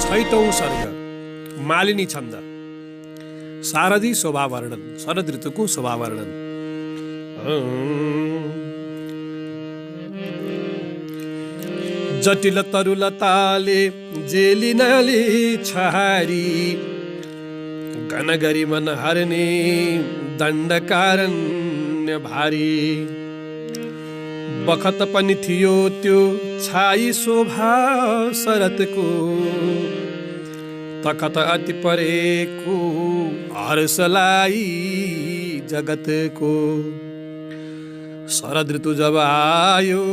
छैटौं सर्ग मालिनी छन्द शारदी शोभा वर्णन शरद ऋतुको शोभा वर्णन। जटिल तरुलताले जेलिनाले छहारी गनगरी मन हर्ने दण्डकारण्य भारी। बखत पनि थियो त्यो छाई शोभा शरदको तखत अति परेको हर्षलाई जगतको। शरद ऋतु जब आयो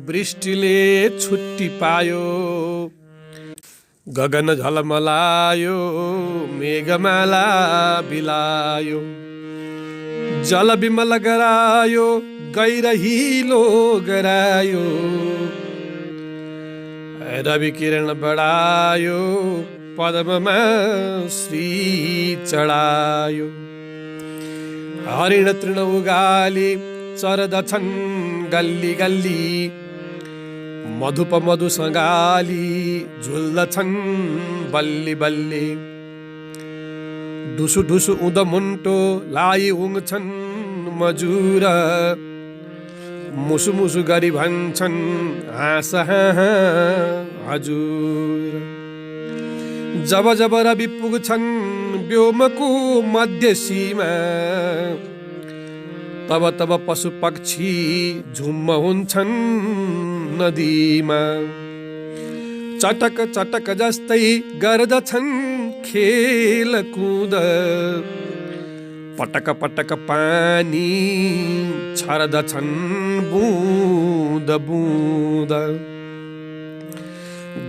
वृष्टिले छुट्टी पायो गगन झलमलायो मेघमाला बिलायो। जल बिमल गरायो गैरहिलो गरायो रवि किरण बढायो पद्ममा श्री चढायो। हरिण तृण उगाली चर्दछन् गल्ली गल्ली मधुप मधु सँगाली झुल्दछन् बल्ली बल्ली। ढुसु ढुसु उद मुन्टो लाई उङ्छन् मजुर मुसु मुसु गरी भन्छन् हाँस हजुर। जब जब रवि पुग्छन् व्योमको मध्य सीमा तब तब पशु पक्षी झुम्म हुन्छन् नदीमा। चटक चटक जस्तै गर्दछन् खेलकुद पटक पटक पानी छर्दछन् बुँद बुँद।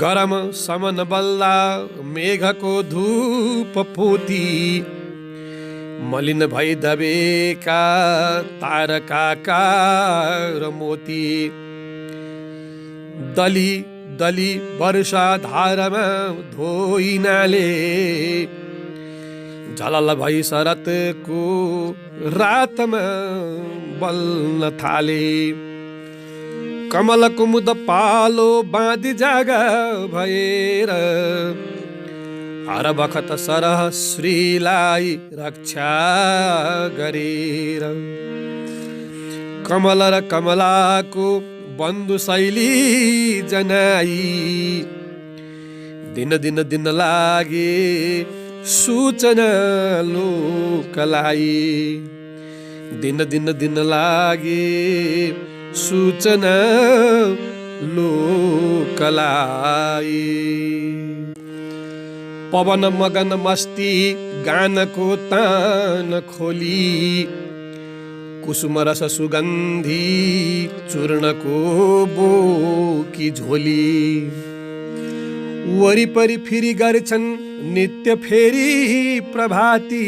गरम समन बल्ला मेघको धूप पोती मलिन भई दबेका तारकाका र मोती। दली दली वर्षा धारमा धोइनाले झलल भई शरदको रातमा बल्न थाले। कमल कुमुद पालो बाँधी जागा भएर हर बखत सरह श्रीलाई रक्षा गरेर। कमल र कमलाको बन्धु शैली जनाई दिन दिन दिन लागे सूचना लोकलाई। दिन दिन दिन लागे सूचना लोकलाई। पवन मगन मस्ती गानको तान खोली कुसुम रस सुगन्धी चूर्णको बोकी झोली। वरिपरि फिरी गर्छन् नित्य फेरी प्रभाती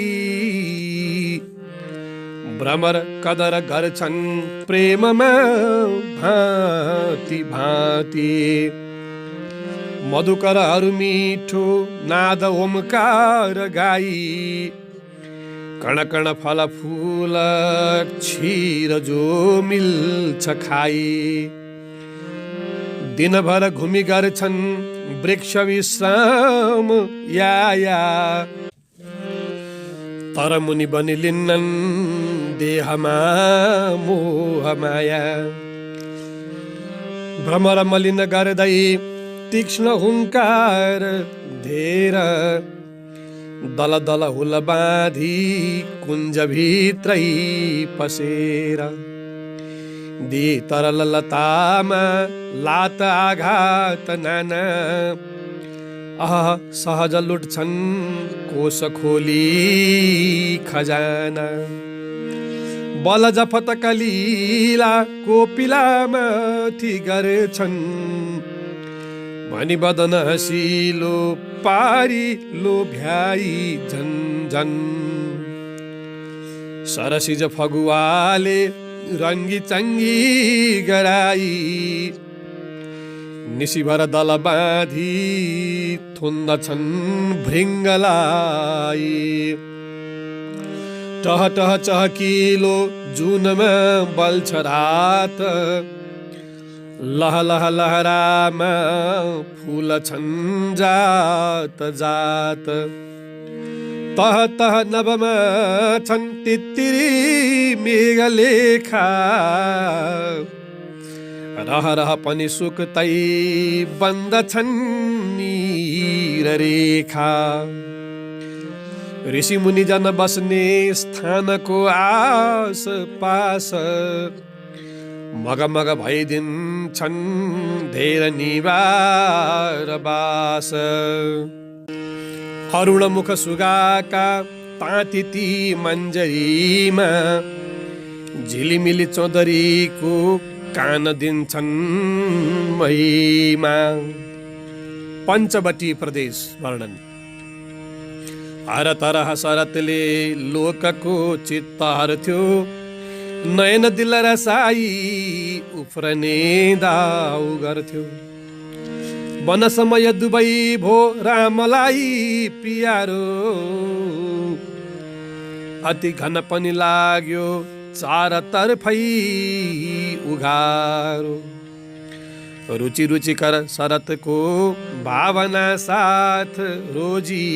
भ्रमर कदर गर्छन् प्रेममा भाँति भाँति। मधुकरहरू मिठो नाद ओमकार गाई कण कण फल फूल क्षीर जो मिल्छ खाई। दिनभर घुमी गर्छन् वृक्ष विश्राम या तर मुनि बनिलिन्नन् देहमा मोह माया। भ्रमर मलिन गर्दै तीक्ष्ण हुङ्कार धेर दल दल हुल बाँधी कुञ्ज भित्रै पसेर। दी तरल लतामा लात आघात नाना सहज लुट्छन् कोष खोली खजाना। बल जफत कलिला कोपिलामाथि गर्छन् भनी बदन हसिलो पारी लोभ्याई झन झन। सरसिज फगुवाले रङ्गी चङ्गी गराई निशिभर दल बाँधी थुन्दछन् भृङ्गलाई। टह टह चहकिलो जुनमा बल्छ रात लह लह लहरामा फूल छन् जात जात, तह तह नभमा छन् तित्तिरी मेघलेखा, रह रह पनि सुक्तै बन्दछन् नीर रेखा। ऋषि मुनि जन बस्ने स्थानको आस पास, मगमग भइदिन्छन् धेर निवार बास। अरुण मुख सुगाका तातिती मन्जरीमा, झिलिमिली चौधरीको कान दिन्छन् महिमा। पञ्चवटी प्रदेश वर्णन। हर तरह शरतले लोकको चित्त हर्थ्यो, नयन दिल रसाई उफ्रने दाउ गर्थ्यो। वन समय दुबै भो रामलाई पियारो, अति घन पनि लाग्यो चारतर्फै उघारो। रुचि रुचिकर शरतको भावना साथ रोजी,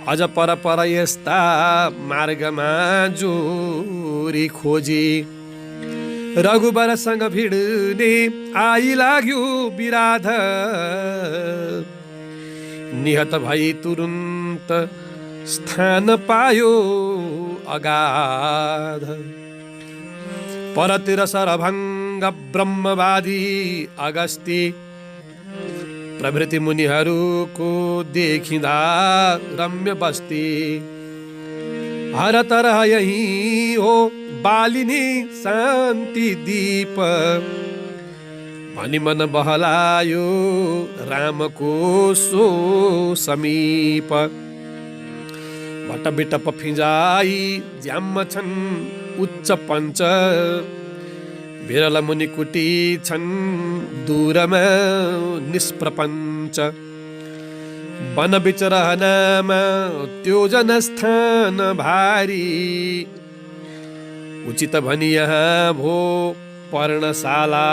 अझ पर पर यस्ता मार्गमा जोरी खोजी। रघुबरसँग भिड्ने आई लाग्यो विराध, निहत भई तुरुन्त स्थान पायो अगाध। परतिर सरभङ्ग ब्रह्मवादी अगस्ती, प्रभृति मुनिहरूको देखिँदा रम्य बस्ती। हर तरह यही हो बालिनी शान्ति दीप, भनी मन बहलायो रामको सो समीप। भटबिटप फिंजाई ज्याम छन् उच्च पञ्च, विरल मुनि कुटी छन् दूरमा निष्प्रपञ्च। वन बिच रहनामा त्यो जनस्थान भारी, उचित भनी यहाँ भो पर्णशाला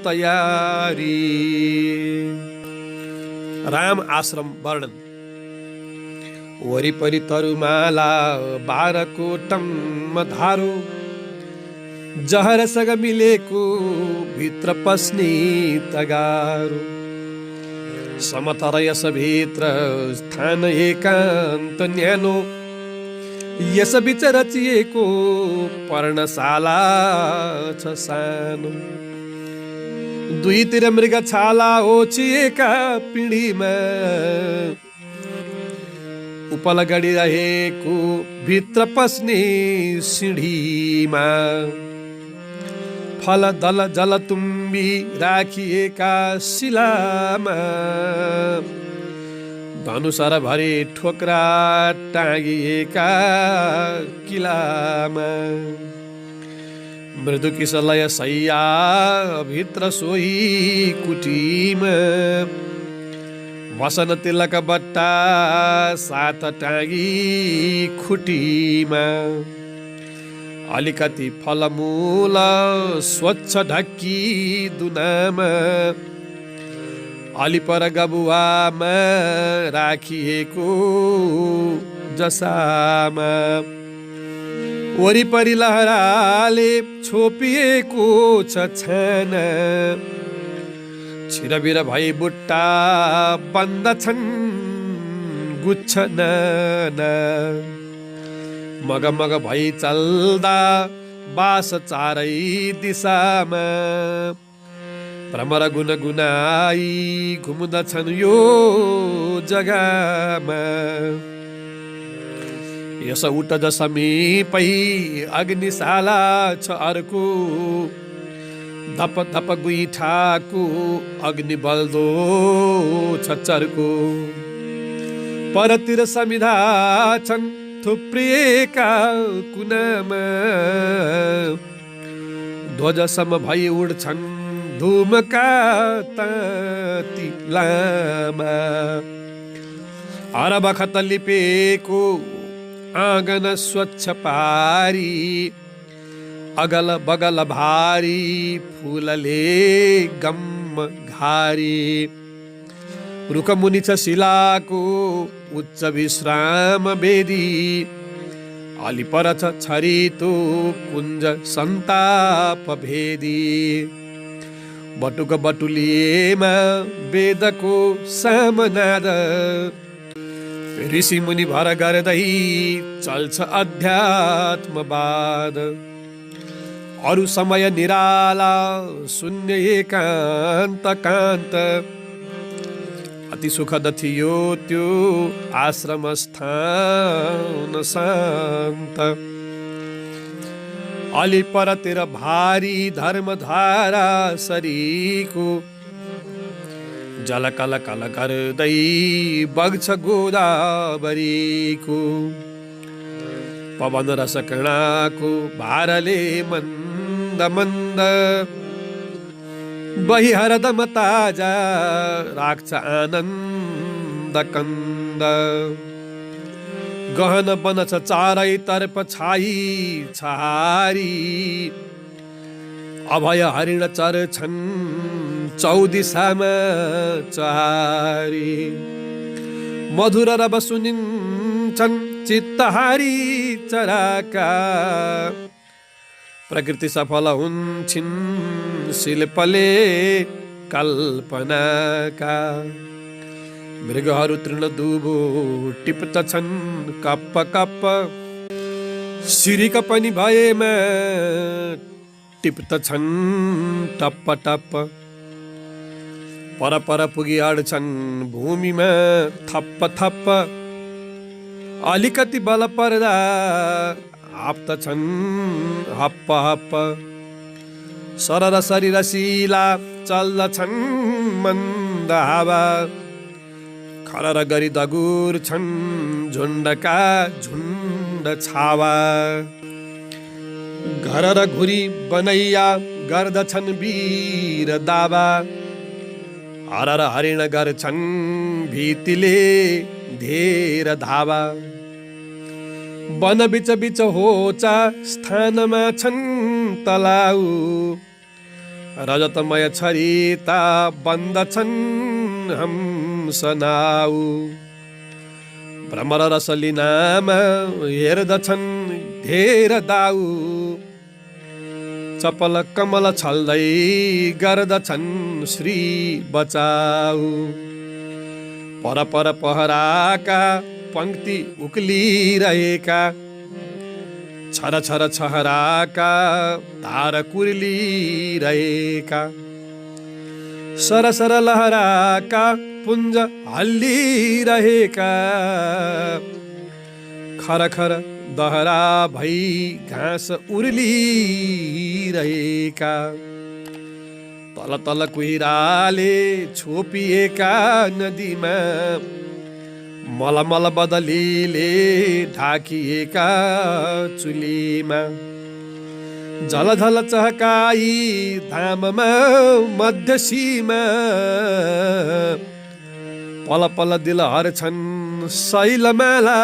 तयारी। राम आश्रम वर्णन। वरिपरि तरुमाला बारकोटम धारो, जहरसँग मिलेको भित्र पस्ने तगारो। समतर यस भित्र स्थान एकान्त न्यानो, यस बिच रचिएको पर्णशाला छ सानो। दुईतिर मृग छाला ओछिएका पिँढीमा, उपल गडिरहेको भित्र पस्ने सिँढीमा। फल दल जलतुम्बी राखिएका शिलामा, धनुषर भरे ठोक्रा टाँगिएका किलामा। मृदु किसलय सैया भित्र सोही कुटीमा, वसन तिलक बट्टा साथ टाँगी खुटीमा। अलिकति फलमूल स्वच्छ ढक्की दुनामा, अलिपर गबुवामा राखिएको जसामा। वरिपरि लहराले छोपिएको छ छाना, छिरबिर भई बुट्टा बन्दछन् गुच्छ नाना। मगमग भई चल्दा बास चारै दिशामा, भ्रमर गुनगुनाई घुम्दछन् यो जग्गामा। यस उटज समीपै अग्निशाला छ अर्को, धप धप गुइठाको अग्नि बल्दो छ चर्को। परतिर समिधा छन् थुप्रिएका कुनामा, ध्वजसम भई उड्छन् धुमका ताती लामा। हर बखत लिपेको आँगन स्वच्छ पारी, अगल बगल भारी फूलले गम घारी रुख मुनि छ शिलाको उच्च विश्राम वेदी अलि पर छ छरितो कुञ्ज सन्ताप भेदी बटुक बटुलिएमा वेदको सामनाद ऋषि मुनि भर गर्दै चल्छ अध्यात्मवाद अरु समय निराला शून्य एकान्त कान्त अति सुखद थियो त्यो आश्रम स्थान शान्त अलि परतिर भारी धर्मधारा सरीको जल कल कल गर्दै बग्छ गोदावरीको पवन रस कणाको भारले मन्द मन्द बही हरदम ताजा राख्छ आनन्द कन्द गहन बन छ चारैतर्फ छाई छहारी अभय हरिण चर्छन् चौदिशामा चारी मधुर रब सुनिन्छन् चित्तहारी चराका प्रकृति सफल हुन्छन् शिल्पले कल्पनाका मृगहरू तृण दुबो टिप्दछन् कप्प कप्प सिरिक पनि भएमा टिप्दछन् टप्प टप्प पर पर पुगी अड्छन् भूमिमा थप्प थप्प अलिकति बल पर्दा हाप्दछन् हप्प हप्प सरर शरीर शिला चल्दछन् मन्द हावा खरर गरी दगुर्छन् झुण्डका झुण्ड छावा घर र घुरी बनैया गर्दछन् वीर दावा हरर हरिण गर्छन् भीतिले धेर धावा वन बिच बिच होचा स्थानमा छन् तलाउ रजतमय छरिता बन्दछन् हंस नाउ भ्रमर रसलिनामा हेर्दछन् धेर दाउ चपल कमल छल्दै गर्दछन् श्री बचाउ पर पर पहराका पंक्ति उक्लिरहेका छर छर छहराका धार कुर्लिरहेका सर सर लहराका पुञ्ज हल्लिरहेका खर खर दहरा भई घाँस उर्लिरहेका तल तल कुहिराले छोपिएका नदीमा मलमल बदलीले ढाकिएका चुलीमा झलझल चहकाई धाममा मध्यसीमा पल पल दिल हर्छन् शैलमाला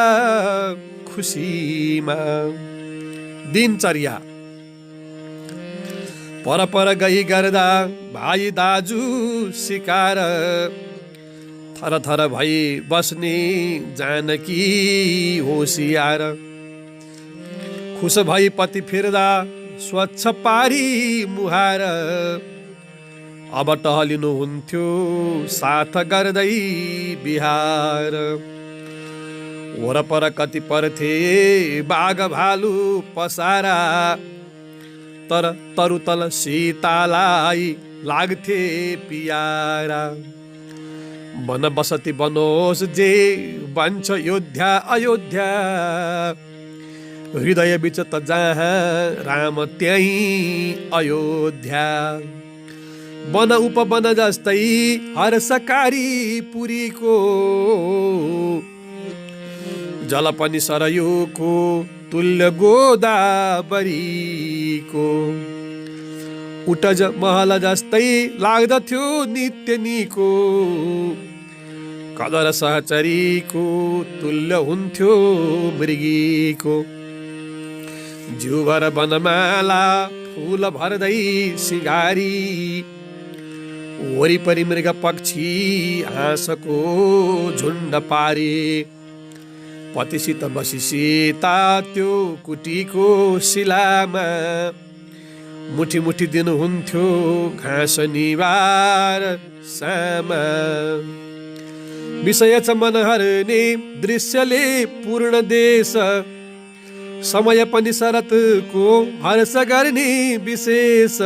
खुसीमा दिनचर्या पर पर गई गर्दा भाइ दाजु सिकार थर थर भई बस्ने जानकी होसियार खुस भई पति फिर्दा स्वच्छ पारी मुहार अब टहलिनु हुन्थ्यो साथ गर्दै बिहार वरपर कति पर्थे बाघ भालु पसारा तर तरुतल सीतालाई लाग्थे पियारा वन बसती बनोस् जे बन्छ योध्या अयोध्या हृदय बिच त जहाँ राम त्यहीँ अयोध्या वन उपवन जस्तै हर्षकारी पुरीको जल पनि सरयुको तुल्य गोदावरीको उटज महल जस्तै लाग्दथ्यो नित्य निको कदर सहचरीको तुल्य हुन्थ्यो मृगीको जिउभर बनमाला फूल भर्दै सिँगारी वरिपरि मृग पक्षी हाँसको झुण्ड पारे पतिसित बसी सीता त्यो कुटीको शिलामा मुठी मुठी दिनुहुन्थ्यो घाँस निवार सामा विषय छ मन हर्ने दृश्यले पूर्ण देश समय पनि शरतको हर्ष गर्ने विशेष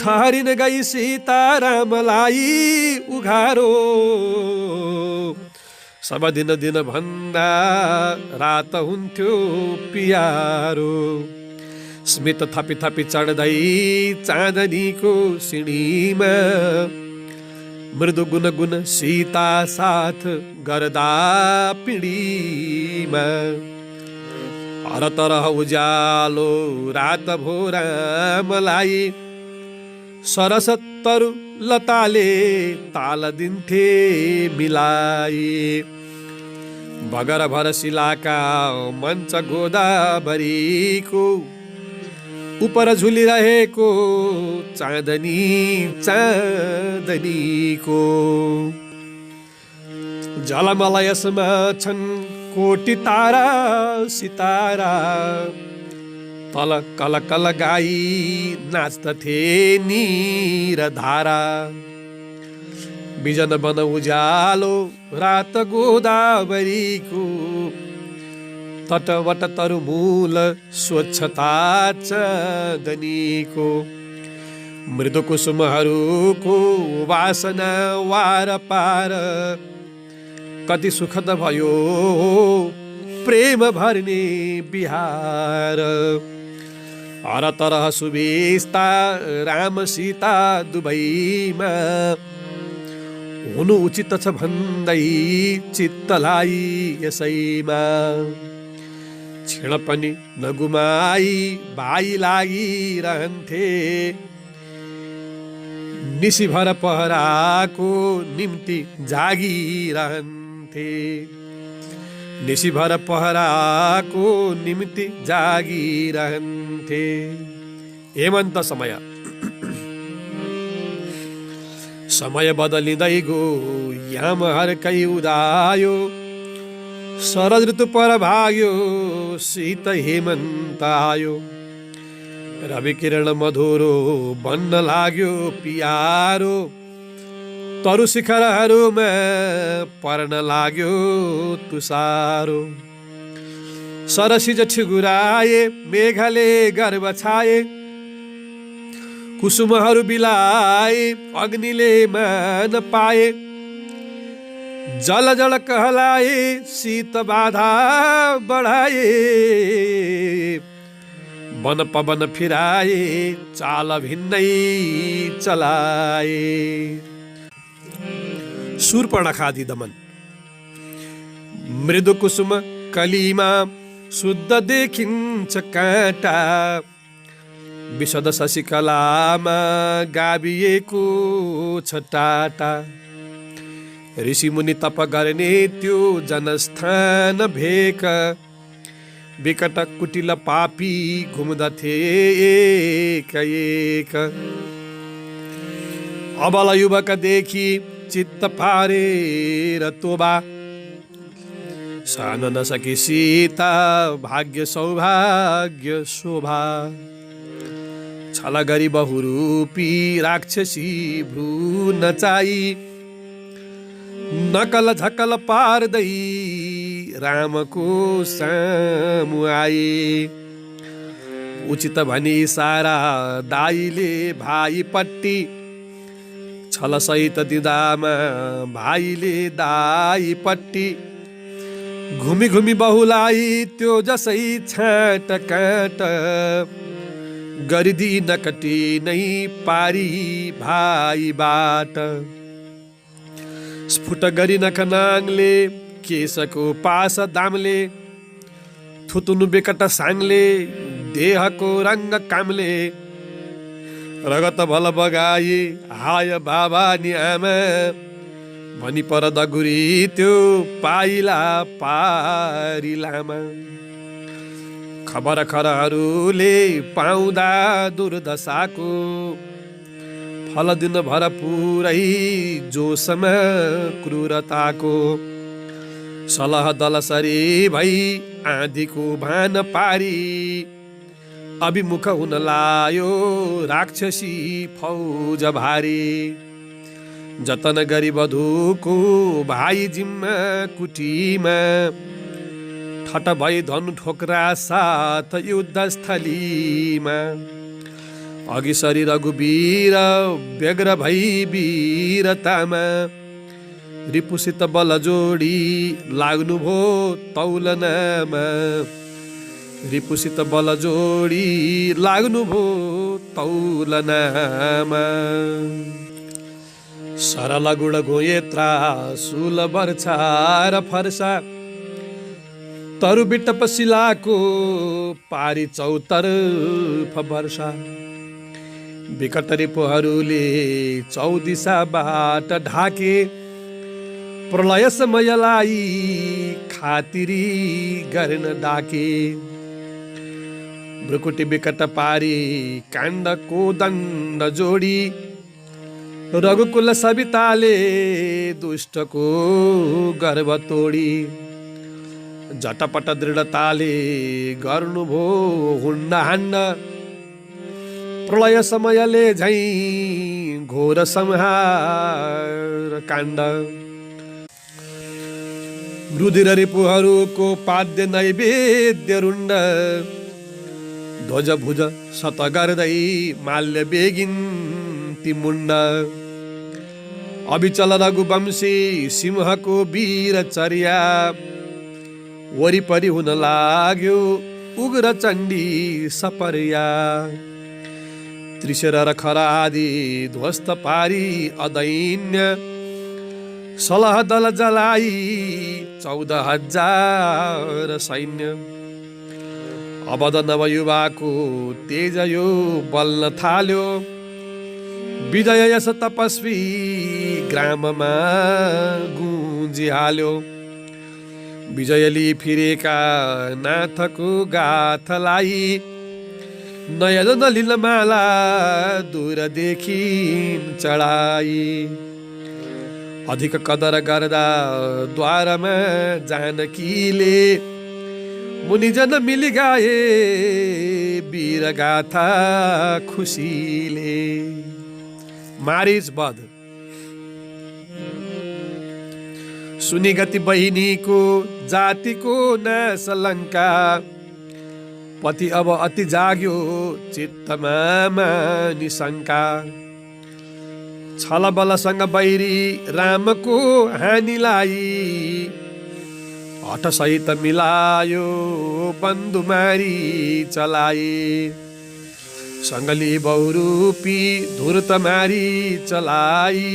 ठहरिन गई सीतारामलाई उघारो सब दिन दिन भन्दा रात हुन्थ्यो पियारो स्मित थपी थपी चढ्दै चाँदनीको सिँढीमा मृदु गुन गुन सीता साथ गर्दा पिँढीमा हर तरह उज्यालो रात भोरामलाई सरस तरु लताले ताल दिन्थे मिलाई बगर भर शिलाका मञ्च गोदावरीको उपर झुलिरहेको चाँदनी चाँदनीको जलमलयसमा छन् कोटी तारा सितारा तल कल कल गाई नाच्दथे निरधारा बिजन बन उज्यालो रात गोदावरीको तटवट तरुमूल स्वच्छता चाँदनीको मृदु कुसुमहरूको वासना वार पार कति सुखद भयो प्रेम भर्ने बिहार हर तरह सुविस्ता राम सीता दुवैमा हुनु उचित छ भन्दै चित्तलाई यसैमा क्षण पनि नगुमाई भाइ लागिरहन्थे निशिभर पहराको निम्ति जागिरहन्थे निशिभर पहराको निम्ति जागिरहन्थे हेमन्त समय समय बदलिँदै गो याम हर्कै उदायो शरद ऋतु पर भाग्यो शीत हेमन्त आयो रवि किरण मधुरो बन्न लाग्यो पियारो तरु शिखरहरूमा पर्न लाग्यो तुषारो सरसिज ठिगुराए मेघले गर्भ छाए कुसुमहरू बिलाए अग्निले मान पाए जल जल कहलाए शीत बाधा बढाए वन पवन फिराए चाल भिन्नै चलाए शूर्पणखादि दमन मृदु कुसुम कलीमा शुद्ध देखिन्छ काँटा विशद शशिकलामा गाभिएको छ टाटा ऋषि मुनि तप गर्ने त्यो जनस्थान भेक विकट कुटिल पापी घुम्दथे एक एक अबल युवक देखि चित्त पारेर तोबा सहन नसकी सीता भाग्य सौभाग्य शोभा छल गरी बहुरूपी राक्षसी भ्रू नचाई नकल झकल पार्दै रामको सामु आए उचित भनी सारा दाइले भाइ पट्टी छल सहित दिदामा भाइले दाइ पट्टी घुमी घुमी बहुलाई त्यो जसै छाट काट गरिदी नकटी नै पारी भाइबाट स्फुट गरी नखनाङले केशको पास दामले थुतुनु बेकट साङले देहको रङ्ग कामले रगत भल बगाई हाय बाबा नि आमा भनी पर दगुरी त्यो पाइला पारी लामा खबर खरहरूले पाउँदा दुर्दशाको फल दिनभर पुरै जोसमा क्रूरताको सलह दलसरी भई आँधीको भान पारी अभिमुख हुन लायो राक्षसी फौज भारी जतन गरी वधुको भाइ जिम्मा कुटीमा ठट भई धनु ठोक्रा साथ युद्धस्थलीमा अघि सरी रघुवीर व्यग्र भई वीरतामा रिपुसित बल जोडी लाग्नुभो तौलनामा रिपुसित बल जोडी लाग्नुभो तौलनामा सरल गुण गोयत्रा शूल बर्छा फर्सा तरु बिटप शिलाको पारी चौतर्फ वर्षा विकट रिपुहरूले चौदिशाबाट ढाके प्रलय समयलाई खातिरी गर्न डाके भ्रुकुटी विकट पारी काण्डको दण्ड जोडी रघुकुल सविताले दुष्टको गर्भ तोडी झटपट दृढताले गर्नुभो हुण्ड हाण्ड प्रलय समयले झैं घोर संहार काण्ड रुधिर रिपुहरूको पाद्य नैवेद्य रुण्ड ध्वज भुज सत गर्दै माल्य बेगिन ती मुण्ड अविचल रघुवंशी सिंहको वीर चर्या वरिपरि हुन लाग्यो उग्र चण्डी सपर्या त्रिशर र खरादी ध्वस्त पारी अदैन्य सलह दल जलाई 14,000 सैन्य अवध नवयुवाको तेज यो बल्न थाल्यो विजय यस तपस्वी ग्राममा गुन्जिहाल्यो विजयली फिरेका नाथको गाथलाई नयन लीलमाला दूरदेखि चढाई अधिक कदर गर्दा द्वारमा जानकीले मुनिजन मिली गाए वीरगाथा खुसीले। मारिच वध। सुनि गति बहिनीको जातिको नाश लङ्का पति अब अति जाग्यो चित्तमा निशङ्का छल बलसँग बैरी रामको हानिलाई हठसहित मिलायो बन्दुमारी चलाए सङ्गली बहुरूपी धुर्त मारी चलाई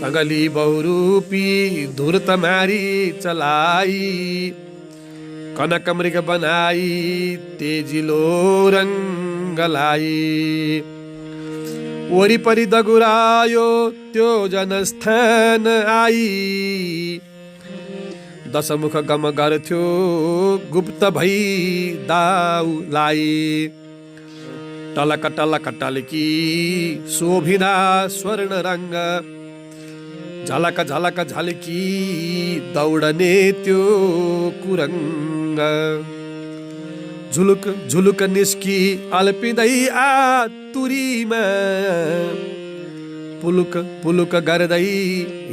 सङ्गली बहुरूपी धुर्त मारी चलाई कनक मृग बनाई तेजिलो रङ्गलाई वरिपरि दगुरायो त्यो जनस्थान आई दशमुख गम गर्थ्यो गुप्त भई दाउलाई टलक टलक टलकी शोभिना स्वर्ण रङ्ग झलक झलक झल्की दौडने त्यो कुरङ्ग झुलुक झुलुक निस्की अल्पिँदै आतुरीमा पुलुक पुलुक गर्दै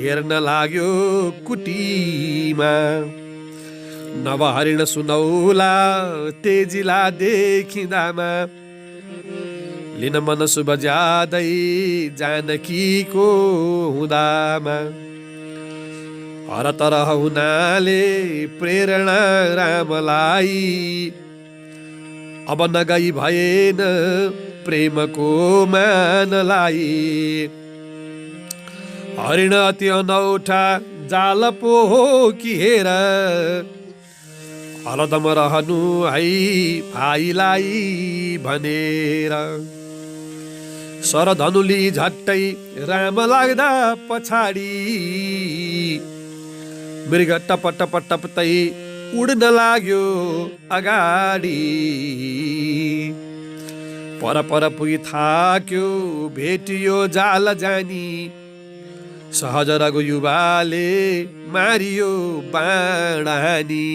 हेर्न लाग्यो कुटीमा नवहरिण सुनौला तेजिला देखिँदामा लिन मन शुभ ज्यादै जानकीको हुँदामा हर तरह हुनाले प्रेरणा रामलाई अब नगई भएन प्रेमको मानलाई हरिण अति अनौठा जाल पो हो कि हेर हरदम रहनु है भाइलाई भनेर सरधनुली झट्टै राम लाग्दा पछाडि मृग टप टप टप्तै उड्न लाग्यो अगाडि। पर पर पुगी थाक्यो भेटियो जाल जानी, सहज रगु युवाले मारियो बाणानी।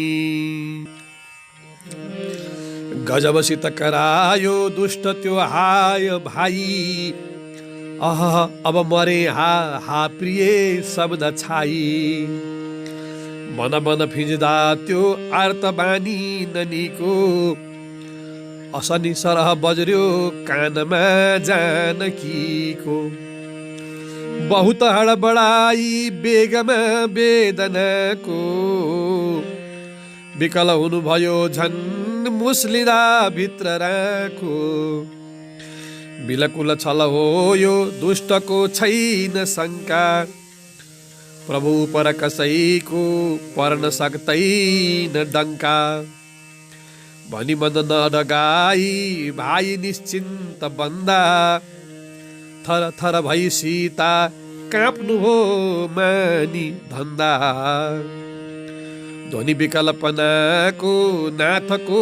गजबसित करायो दुष्ट त्यो हाय भाइ, अब मरे हा प्रिय शब्द छाई। मन मन फिज्दा त्यो आर्त बानी ननीको, असनी सरह बज्र्यो कानमा जानकीको। बहुत हडबडाई बेगमा वेदनाको, विकल हुनुभयो झन् मुस्लिँदा भित्र राखो। बिलकुल छल हो यो दुष्टको छैन शङ्का, प्रभु पर कसैको पर्न सक्दैन डङ्का। भनी मन नडगाई भाइ निश्चिन्त बन्दा, थर थर भई सीता काँप्नु हो मानी धन्दा। ध्वनि विकल्पनाको नाथको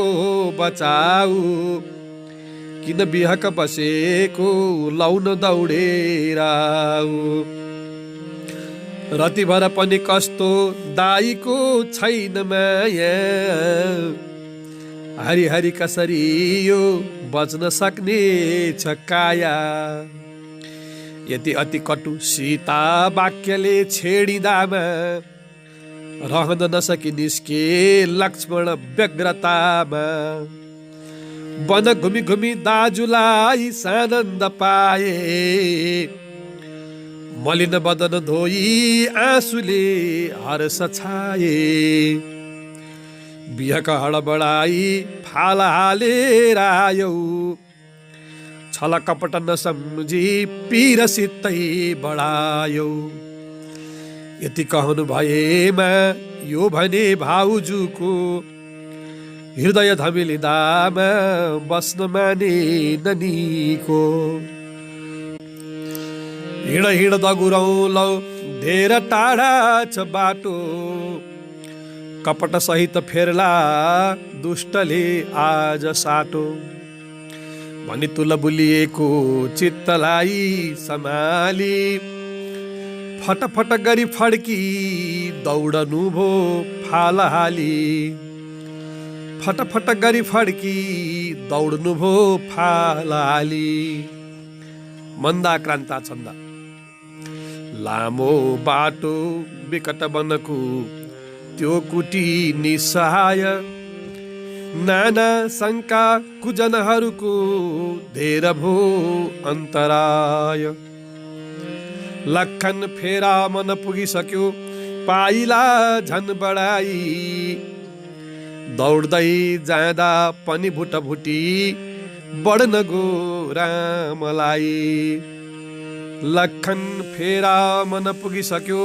बचाऊ, किन बिहक बसेको लौन दौडेर आऊ। रतिभर पनि कस्तो दाइको छैन माया, हरि हरि कसरी यो बच्न सक्ने छ काया। यति अति कटु सीता वाक्यले छेडिँदामा, रहन नसकी निस्के लक्ष्मण व्यग्रतामा। वन घुमी घुमी दाजुलाई सानन्द पाए, मलिन बदन धोई आँसुले हर्ष छाए। बिहक हडबडाई फाला हालेर आयौ, छल कपट नसम्झी पिरसितै बढायौ। यति कहनु भएमा यो भने भाउजूको, हृदय धमिलिँदामा बस्न माने ननीको। हिँड हिँड दगुरौलौ धेर टाढा छ बाटो, कपट सहित फेर्ला दुष्टले आज साटो। भनी तुल बुलिएको चित्तलाई सम्हाली, फटफट गरी फड्की दौडनु भो फाला हाली। फटफट गरी फड्की दौडनु भो फाला हाली। मन्दाक्रान्ता छन्द। लामो बाटो विकट वनको त्यो कुटी निसहाय, नाना शङ्का कुजनहरूको धेर भो अन्तराय। लखन फेरा मन पुगिसक्यो पाइला झन बढाई, दौड्दै जाँदा पनि भुटभुटी बढ्न गो रामलाई। लखन फेरा मन पुगिसक्यो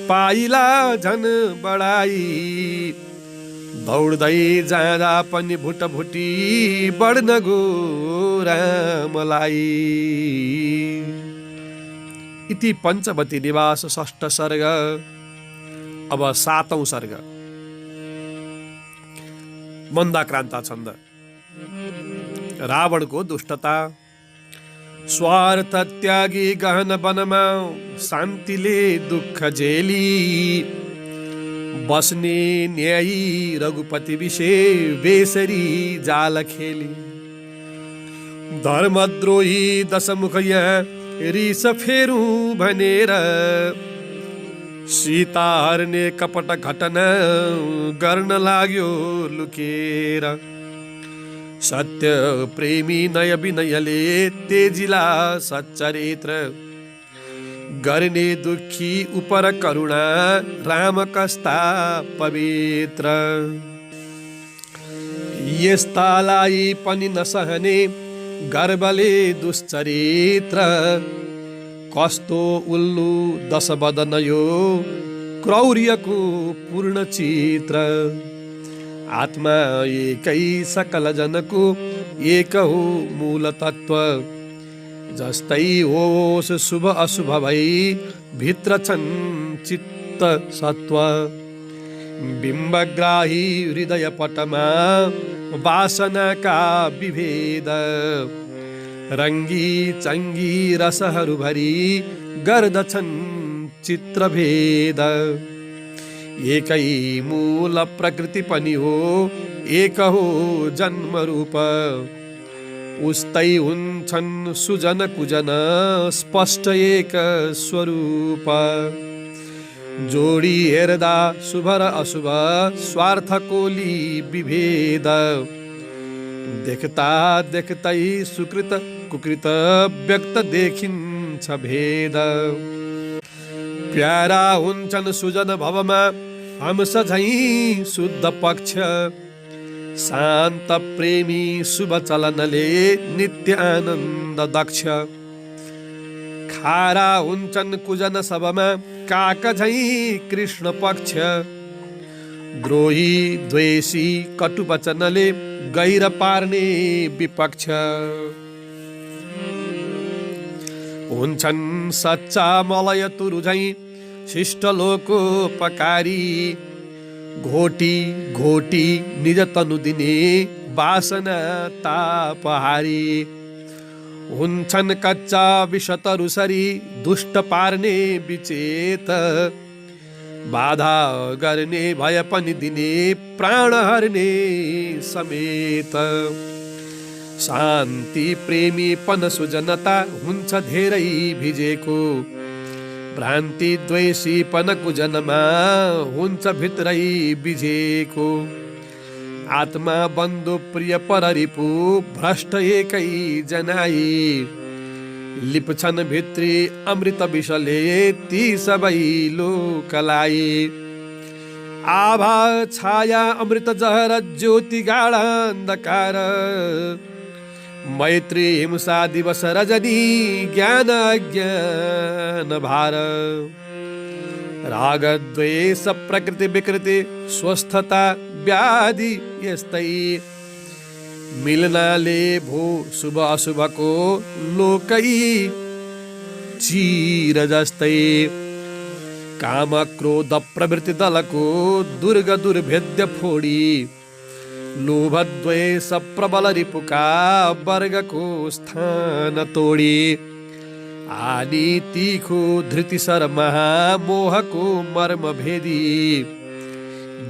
पाइला झन बढाई, दौड्दै जाँदा पनि भुटभुटी बढ्न गो रामलाई। इति पञ्चवती निवास षष्ठ सर्ग। अब 7औं सर्ग। मन्दाक्रान्ता छन्द। रावणको दुष्टता। स्वार्थ त्यागी गहन वनमा शान्तिले दुःख झेली, बस्ने न्यायी रघुपति विषय बेसरी जाल खेली। धर्मद्रोही दशमुख यहाँ रिस फेरू भनेर, सीता हर्ने कपट घटना गर्न लाग्यो लुकेर। सत्य प्रेमी नय विनयले तेजिला सच्चरित्र, गर्ने दुखी उपर करुणा राम कस्ता पवित्र। यस्तालाई पनि नसहने गर्वले दुश्चरित्र, कस्तो उल्लु दश बदन यो क्रौर्यको पूर्ण चित्र। आत्मा एकै सकल जनको एक हो मूल तत्व, जस्तै होस् शुभ अशुभ भई भित्र छन् चित्त सत्व। बिम्बग्राही हृदय पटमा वासनाका विभेद रङ्गी चङ्गी रसहरू भरी गर्दछन् चित्रभेद एकै मूल प्रकृति पनि हो एक हो जन्म रूप उस्तै हुन्छन् सुजन कुजन स्पष्ट एक स्वरूप जोडी हेर्दा शुभ र अशुभ स्वार्थ कोली विभेद देख्दा देख्दै सुकृत कुकृत व्यक्त देखिन्छ भेद प्यारा हुन्छन् सुजन भवमा हंस झैं शुद्ध पक्ष शान्त प्रेमी शुभ चलनले नित्य आनन्द दक्ष खारा हुन्छन् कुजन सबमा काक झैं कृष्ण पक्ष द्रोही द्वेषी कटु वचनले गैर पार्ने विपक्ष हुन्छन् सच्चा मलय तुरु झैं शिष्ट लोकोपकारी घोटी घोटी निज तनु दिने वासना तापहारी हुन्छन् कच्चा विषतरुसरी दुष्ट पार्ने विचेत बाधा गर्ने भय पनि दिने प्राण हर्ने समेत शान्ति प्रेमी पन सुजनता हुन्छ धेरै भिजेको भ्रान्ति द्वेषी पन कुजनमा हुन्छ भित्रै बिझेको आत्मा बन्धु प्रिय पररिपु भ्रष्ट एकै जनाई लिप्छन् भित्री अमृत विषले ती सबै लोकलाई आभा छाया अमृत जहर ज्योति गाढा अन्धकार मैत्री हिंसा दिवस रजनी ज्ञान अज्ञान भार राग द्वेष प्रकृति विकृति स्वस्थता व्याधि यस्तै मिलनाले भो शुभ अशुभको लोकै चिर जस्तै काम क्रोध प्रवृत्ति दलको दुर्ग दुर्भेद्य फोडी लोभ द्वेष प्रबल रिपुका वर्गको स्थान तोडी आनी तीखो धृति सर महामोहको मर्म भेदी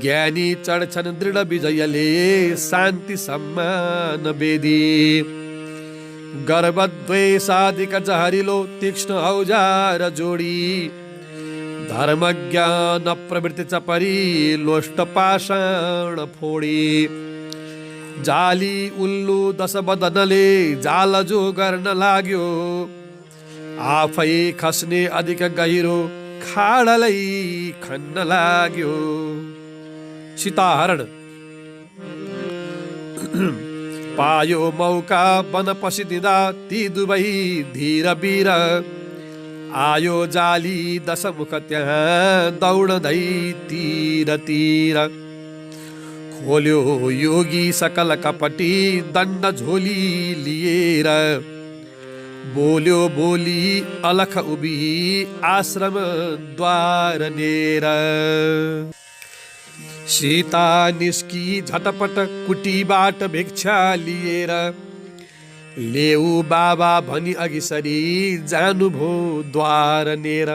ज्ञानी चढ्छन् दृढ विजयले शान्ति सम्मान वेदी गर्व द्वेषादिक जहरिलो तीक्ष्ण औजार जोडी धर्म ज्ञान प्रवृत्ति चपरी लोष्ट पाषाण फोडी जाली उल्लु दश बदनले जाल जो गर्न लाग्यो आफै खस्ने अधिक गहिरो खाडलै खन्न लाग्यो सीताहरण पायो मौका वन पसिदिँदा ती दुवै धीर वीर आयो जाली दशमुख त्यहाँ दौडदै तिर तिर खोल्यो योगी सकल कपटी दण्ड झोली लिएर बोल्यो बोली अलख उभी आश्रम द्वार नेर सीता निस्की झटपट कुटीबाट भिक्षा लिएर लेउ बाबा भनी अघि सरी जानुभो द्वार नेर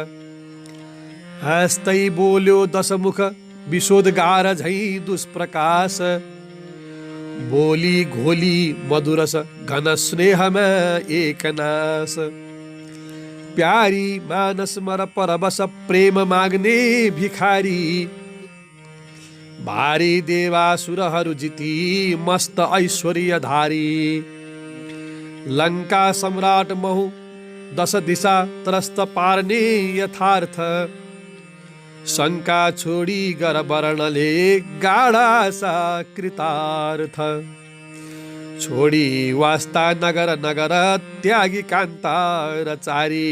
हाँस्दै बोल्यो दशमुख विशोधगार झै दुष्प्रकाश बोली घोली मधुरस घन स्नेहमा एकनाश प्यारी मानस मर परवश प्रेम माग्ने भिखारी भारी देवासुरहरू जिती मस्त ऐश्वर्यधारी लङ्का सम्राट महु दश दिशा त्रस्त पार्ने यथार्थ शङ्का छोडी गर वर्णले गाढा सा कृतार्थ छोडी वास्ता नगर नगर त्यागी कान्ता र चारी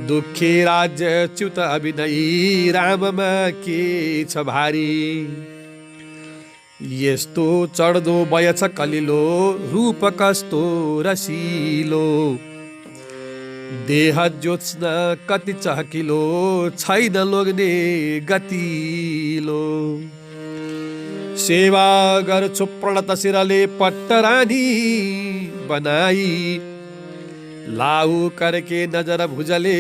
दुःखी राज्य च्युत अभिनयी राममा के छ भारी यस्तो चढ्दो बयछ कलिलो रूप कस्तो रसिलो देह ज्योत्स्ना कति चहकिलो, छैन लोग्ने गतिलो। सेवा गर्छु प्रणत शिरले पट्टरानी बनाई, लाउ करके नजर भुजले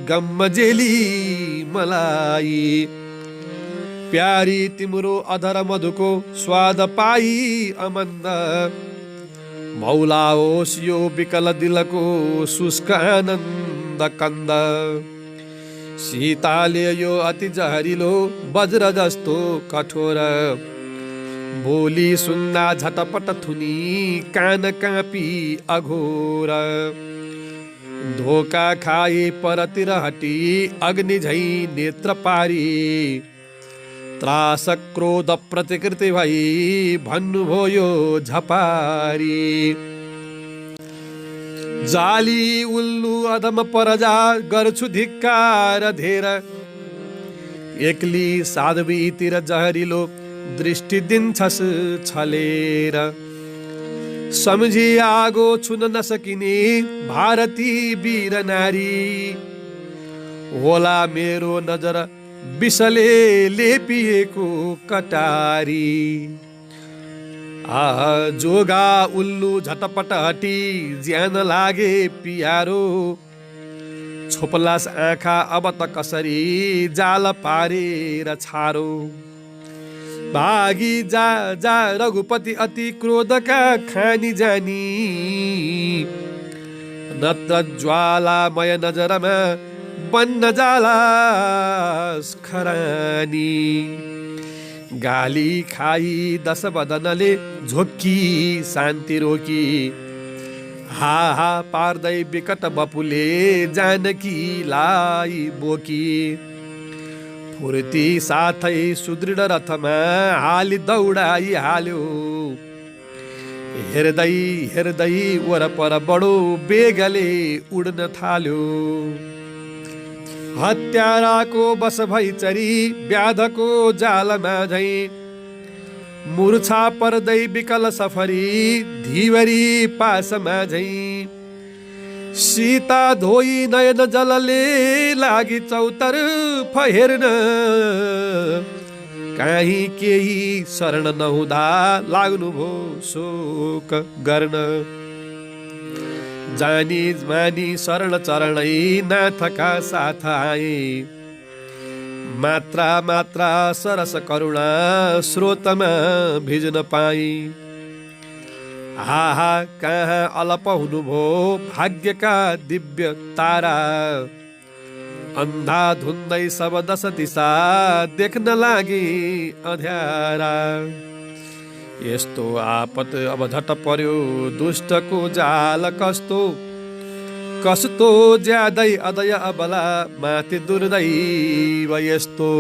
गम्म जेली मलाई। प्यारी तिम्रो अधर मधुको स्वाद पाई अमन्द, मौलाओस् यो विकल दिलको शुष्क आनन्द कन्द। सीताले यो अति जहरिलो वज्र जस्तो कठोर, बोली सुन्दा झटपट थुनी कान कापी अघोर। धोका खाए परतिर हटी अग्नि झै नेत्र पारी, त्रास क्रोध प्रतिकृति भई भन्नुभयो झपारी। जाली उल्लु अधम परजा गर्छु धिक्कार धेर, एक्ली साध्वीतिर जहरिलो दृष्टि दिन्छस् छलेर। सम्झी आगो छुन नसकिने भारती वीर नारी, होला मेरो नजर विषले लेपिएको कटारी। जोगा उल्लु झटपट हटी ज्यान लागे पियारो, छोपलास आँखा अब त कसरी जाल पारेर छारो। भागी जा जा रघुपति अति क्रोधका खानी जानी, नत्र ज्वालामय नजरमा बन्न जाला खरानी। गाली खाई दश बदनले झोक्की शान्ति रोकी, हा हा पार्दै विकट बपुले जानकीलाई बोकी। फुर्ती साथै सुदृढ रथमा हाली दौडाई हाल्यो, हेर्दै हेर्दै वरपर बडो बेगले उड्न थाल्यो। हत्याराको बस भई चरी व्याधको जालमा झै, मूर्छा पर्दै विकल सफरी धीवरी पासमा झै। सीता धोई नयन जलले लागि चौतर्फ हेर्न, काहीँ केही शरण नहुँदा लाग्नुभो शोक गर्न। जानी मानी शरण चरणै नाथका साथ आए, मात्रा मात्रा सरस करुणा स्रोतमा भिज्न पाई। हाहा कहाँ अलप हुनुभो भाग्यका दिव्य तारा, अन्धा धुन्दै सब दश दिशा देख्न लागे अँध्यारा। यस्तो आपत अब झट पर्यो दुष्टको जाल कस्तो, कस्तो ज्यादै अदय अबला माथि दुर्दैव यस्तो।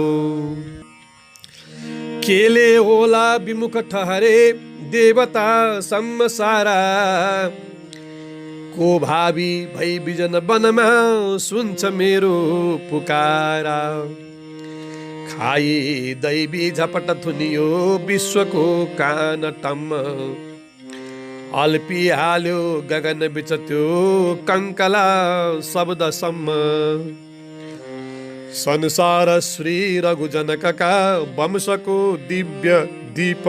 केले होला विमुख ठहरे देवता सम्म सारा, को भावी भई बिजन वनमा सुन्छ मेरो पुकारा। खाई दैवी झपट थुनियो विश्वको कान टम्म, अल्पी हाल्यो गगन बिच त्यो कङ्कला शब्दसम्म। संसार श्री रघुजनकका वंशको दिव्य दीप,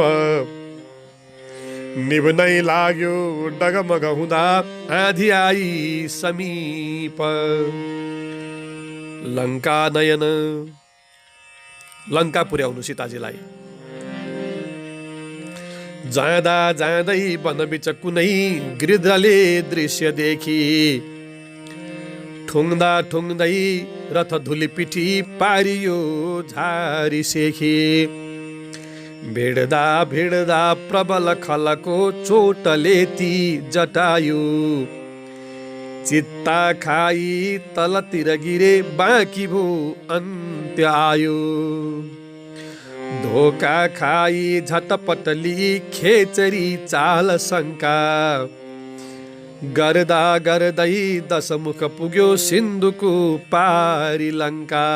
निभ्नै लाग्यो डगमग हुँदा आधी आई समीप। लङ्का नयन लङ्का पुर्याउनु सीताजीलाई। जाँदा जाँदै वनबिच कुनै गृध्रले दृश्य देखी, ठुङ्दा ठुङ्दै रथ धुली पिठी पारियो झारी सेखी। भिड्दा भिड्दा प्रबल खलको चोटले ती जटायु, चित्ता खाई तलतिर गिरे बाँकी भो अन्त्य आयो। धोका खाई झटपटली खेचरी चाल शङ्का, गर्दा गर्दै दशमुख पुग्यो सिन्धुको पारी लङ्का।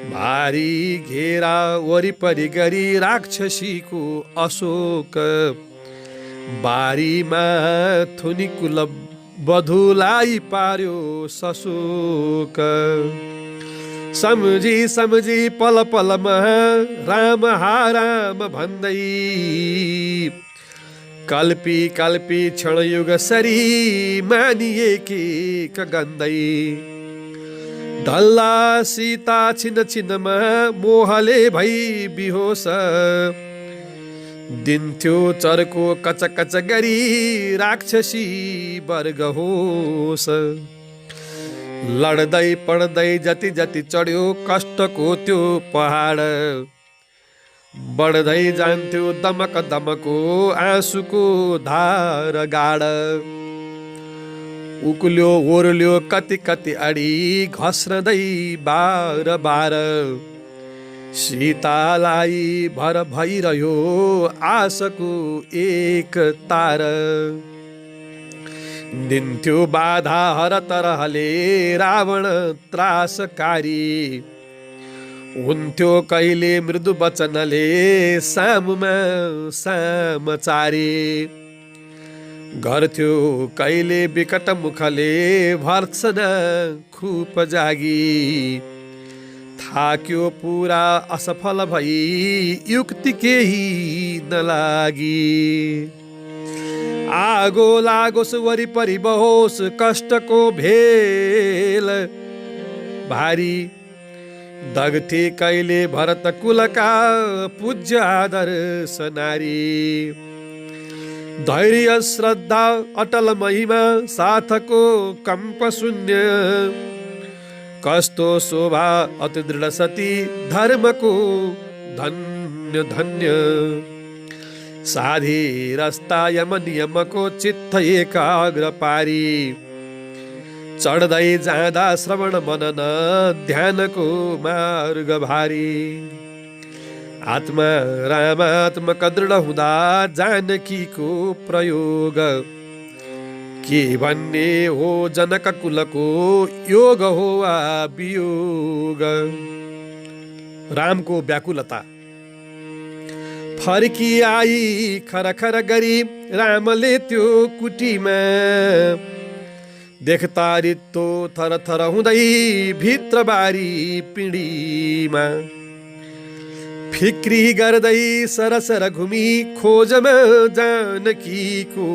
भारी घेरा वरिपरि गरी राक्षसीको अशोक, बारीमा थुनी कुल बधुलाई पार्यो सशोक। सम्झी सम्झी पल पलमा राम हाराम भन्दै, कल्पी कल्पी क्षणयुग सरी मानिएकी गन्दै। ढल्ला सीता छिन छिनमा मोहले भई बिहोस, दिन्थ्यो चर्को कच कच गरी राक्षसी वर्ग होस। लड्दै पड्दै जति जति चढ्यो कष्टको त्यो पहाड, बढ्दै जान्थ्यो दमक दमको आँसुको धार गाड। उक्ल्यो ओर्ल्यो कति कति अडी घस्रदै बार बार, सीतालाई भर भइरह्यो आशको एक तार। दिन्थ्यो बाधा हर तरहले रावण त्रासकारी, हुन्थ्यो कहिले मृदु वचनले सामुमा सामचारी। गर्थ्यो कहिले विकट मुखले भर्त्सना खुप जागी, थाक्यो पुरा असफल भई युक्ति केही नलागी। आगो लागोस् वरिपरि बहोस् कष्टको भेल भारी, दग्थे कहिले भरत कुलका पूज्य आदर्श नारी। धैर्य श्रद्धा अटल महिमा साथको कम्प शून्य, कस्तो शोभा अति दृढ सती धर्मको धन्य धन्य। साधी रस्ता यम नियमको चित्त एकाग्र पारी, चढ्दै जाँदा श्रवण मनन ध्यानको मार्ग भारी। आत्मा रामात्मक दृढ हुँदा जानकीको प्रयोग, के भन्ने हो जनक कुलको योग हो वा वियोग। रामको व्याकुलता। फर्की आई खरखर गरी रामले त्यो कुटीमा, देख्ता रित्तो थर थर हुँदै भित्रबारी पिँढीमा। फिक्री गर्दै सरसर घुमी खोजमा जानकीको,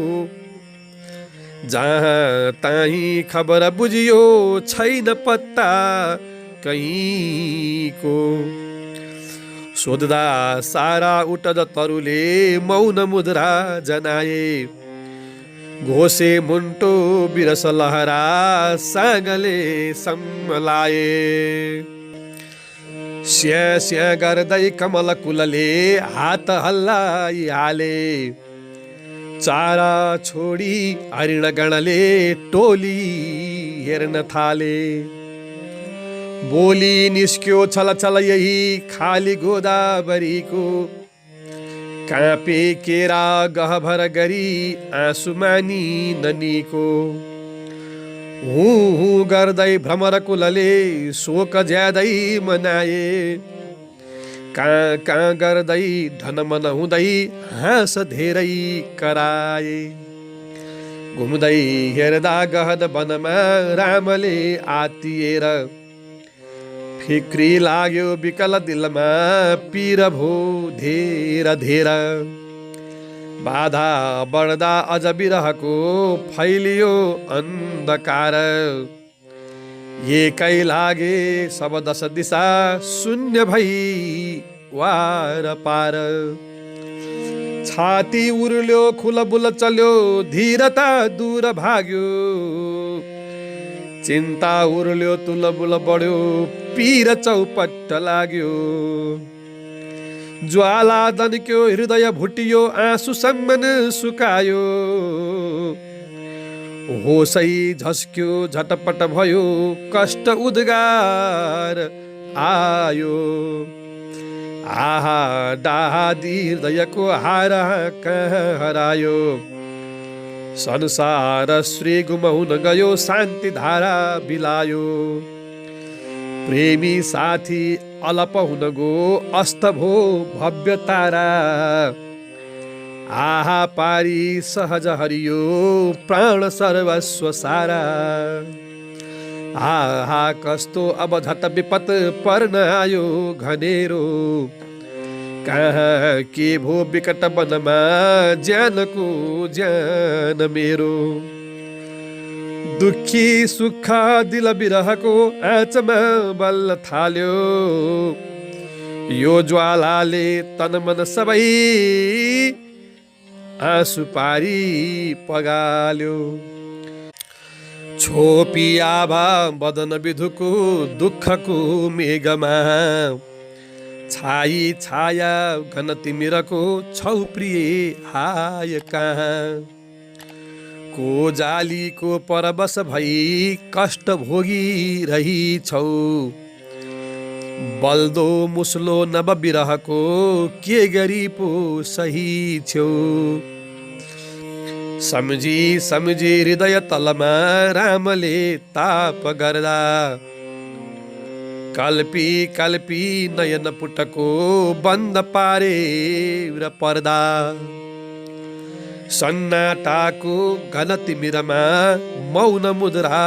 जहाँ ताहीँ खबर बुझियो छैन पत्ता कहीँको। सोध्दा सारा उठद तरुले मौन मुद्रा जनाए, घोसे मुन्टो बिरस लहरा सागले सम्मलाए। स्या स्या गर्दै कमल कुलले हात हल्लाइहाले, चारा छोडी हरिण गणले टोली हेर्न थाले। बोली निस्क्यो छल छल यही खाली गोदावरीको, काँपे केरा गहभर गरी आँसु मानी ननीको। हुँ हुँ गर्दै भ्रमर कुलले शोक ज्यादै मनाए, कहाँ कहाँ गर्दै धनमन हुँदै हाँस धेरै कराए। घुम्दै हेर्दा गहद वनमा रामले आतिएर, फिक्री लाग्यो विकल दिलमा पीर भो धेर धेर। बाधा बढ्दा अझ बिरहको फैलियो अन्धकार, एकै लागे सब दश दिशा शून्य भई वार पार। छाती उर्ल्यो खुलबुल चल्यो धीरता दूर भाग्यो, चिन्ता उर्ल्यो तुलबुल बढ्यो पीर चौपट्ट लाग्यो। ज्वाला दन्क्यो हृदय भुटियो आँसु सम्मन सुकायो, होसै झस्क्यो झटपट भयो कष्ट उद्गार आयो। आहा डाहा हृदयको हार कहाँ हरायो, संसार श्री गुमाउन गयो शान्ति धारा बिलायो। प्रेमी साथी अलप हुन गो अस्त भो भव्य तारा, आहा पारी सहज हरियो प्राण सर्वस्व सारा। आहा कस्तो अब झट विपत पर्न आयो घनेरो। कहाँ के भो विकट वनमा ज्यानको ज्यान मेरो। दुखी सुख दिल बिरहको आँचमा बल्ल थाल्यो। यो ज्वालाले तन मन सबै आँसु पारी पगाल्यो। छोपी आभा बदन विधुको दुःखको मेघमा। छाई छाया घन तिमिरको छौ प्रिय हाय कहाँ। को जालीको परवश भई कष्ट भोगी रही छौ। बल्दो मुस्लो नव बिरहको के गरी पो सही छौ। सम्झी सम्झी हृदय तलमा रामले ताप गर्दा। कल्पी कल्पी नयन पुटको बन्द पारे र पर्दा। सन्नाटाको घन तिमिरमा मौन मुद्रा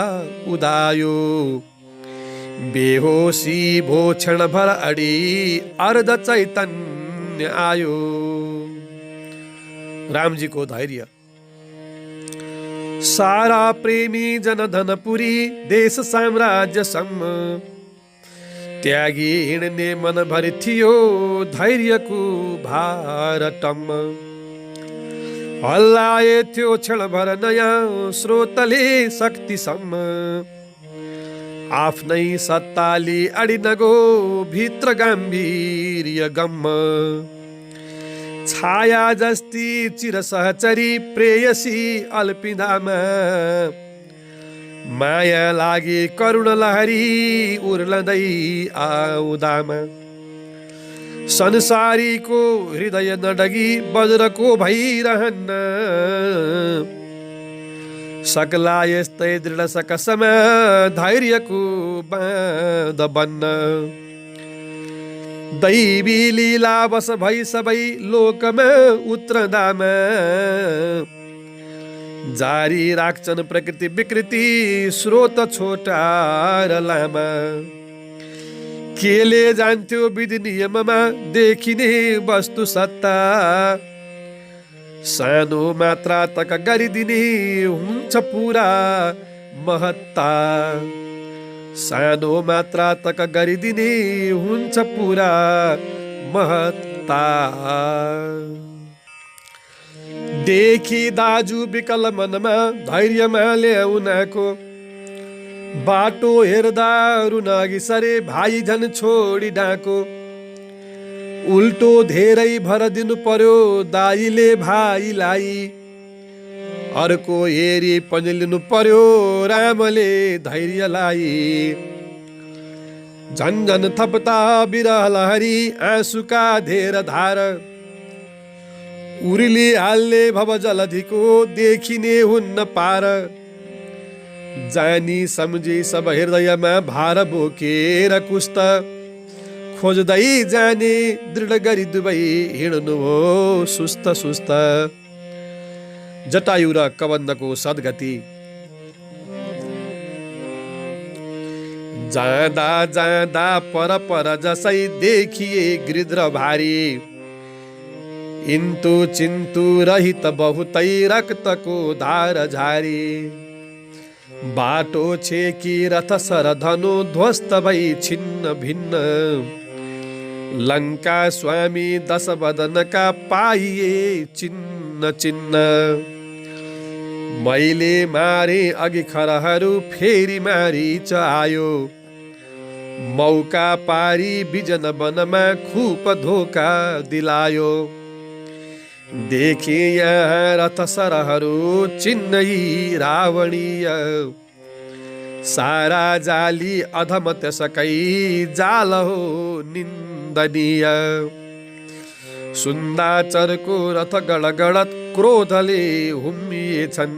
उदायो। बेहोसी भो क्षणभर अडी अर्ध चैतन्य आयो। रामजीको धैर्य। सारा प्रेमी जनधनपुरी देश साम्राज्य सम्म। त्यागी हिँड्ने मनभरि थियो धैर्यको भार टम्म। हल्लाए थियो क्षणभर नयाँ स्रोतले शक्तिसम्म। आफ्नै सत्ताली अडी नगो भित्र गाम्भीर्य गम्म। छाया जस्ती चिर सहचरी प्रेयसी अल्पिँदामा। माया लागे करुण लहरी उर्लदै आउँदामा। संसारीको हृदय नडगी वज्रको भइरहन्न। सकला यस्तै दृढ सकसमा धैर्यको बाँध बन्न। दैवी लीला बस भई सबै लोकमा उत्रदामा। जारी राख्छन् प्रकृति विकृति स्रोत छोटा र लामा। केले जान्थ्यो विधि नियममा देखिने वस्तु सत्ता। सानो मात्रा तक गरिदिने हुन्छ पुरा महत्ता। सानो मात्रा तक गरिदिने हुन्छ पुरा महत्ता। देखि दाजु विकल मनमा धैर्यमा ल्याउनको। बाटो हेर्दा रुन अघि सरे भाइ झन् छोडी डाको। उल्टो धेरै भर दिनु पर्यो दाइले भाइलाई। अर्को हेरी पनिलिनु पर्यो रामले धैर्यलाई। झन झन थप्ता बिरह लहरी आँसुका धेर धार। उर्ली हाल्ने भव जलधिको देखिने हुन्न पार। जानी सम्झी सब हृदयमा भार बोकेर कुस्त। खोज्दै जाने दृढ गरी दुवै हिँड्नु हो सुस्त सुस्त। जटायु र कबन्धको सद्गति। जाँदा जाँदा पर पर जसै देखिए गृध्र भारी। इन्तु चिन्तु रहित बहुतै रक्तको धार झारी। बाटो छेकी रथ सर धनु ध्वस्त भई छिन्न भिन्न। लङ्का स्वामी दशवदनका पाइए चिन्ह चिन्ह। मैले मारे अघि खरहरू फेरि मारिच आयो। मौका पारी बिजन वनमा खुप धोका दिलायो। देखे यहाँ रथ सरहरू चिन्है रावणीय। सारा जाली अधम त्यसकै जाल हो निन्दनीय। सुन्दाचरको रथ गडगडत क्रोधले हुम्मिएछन्।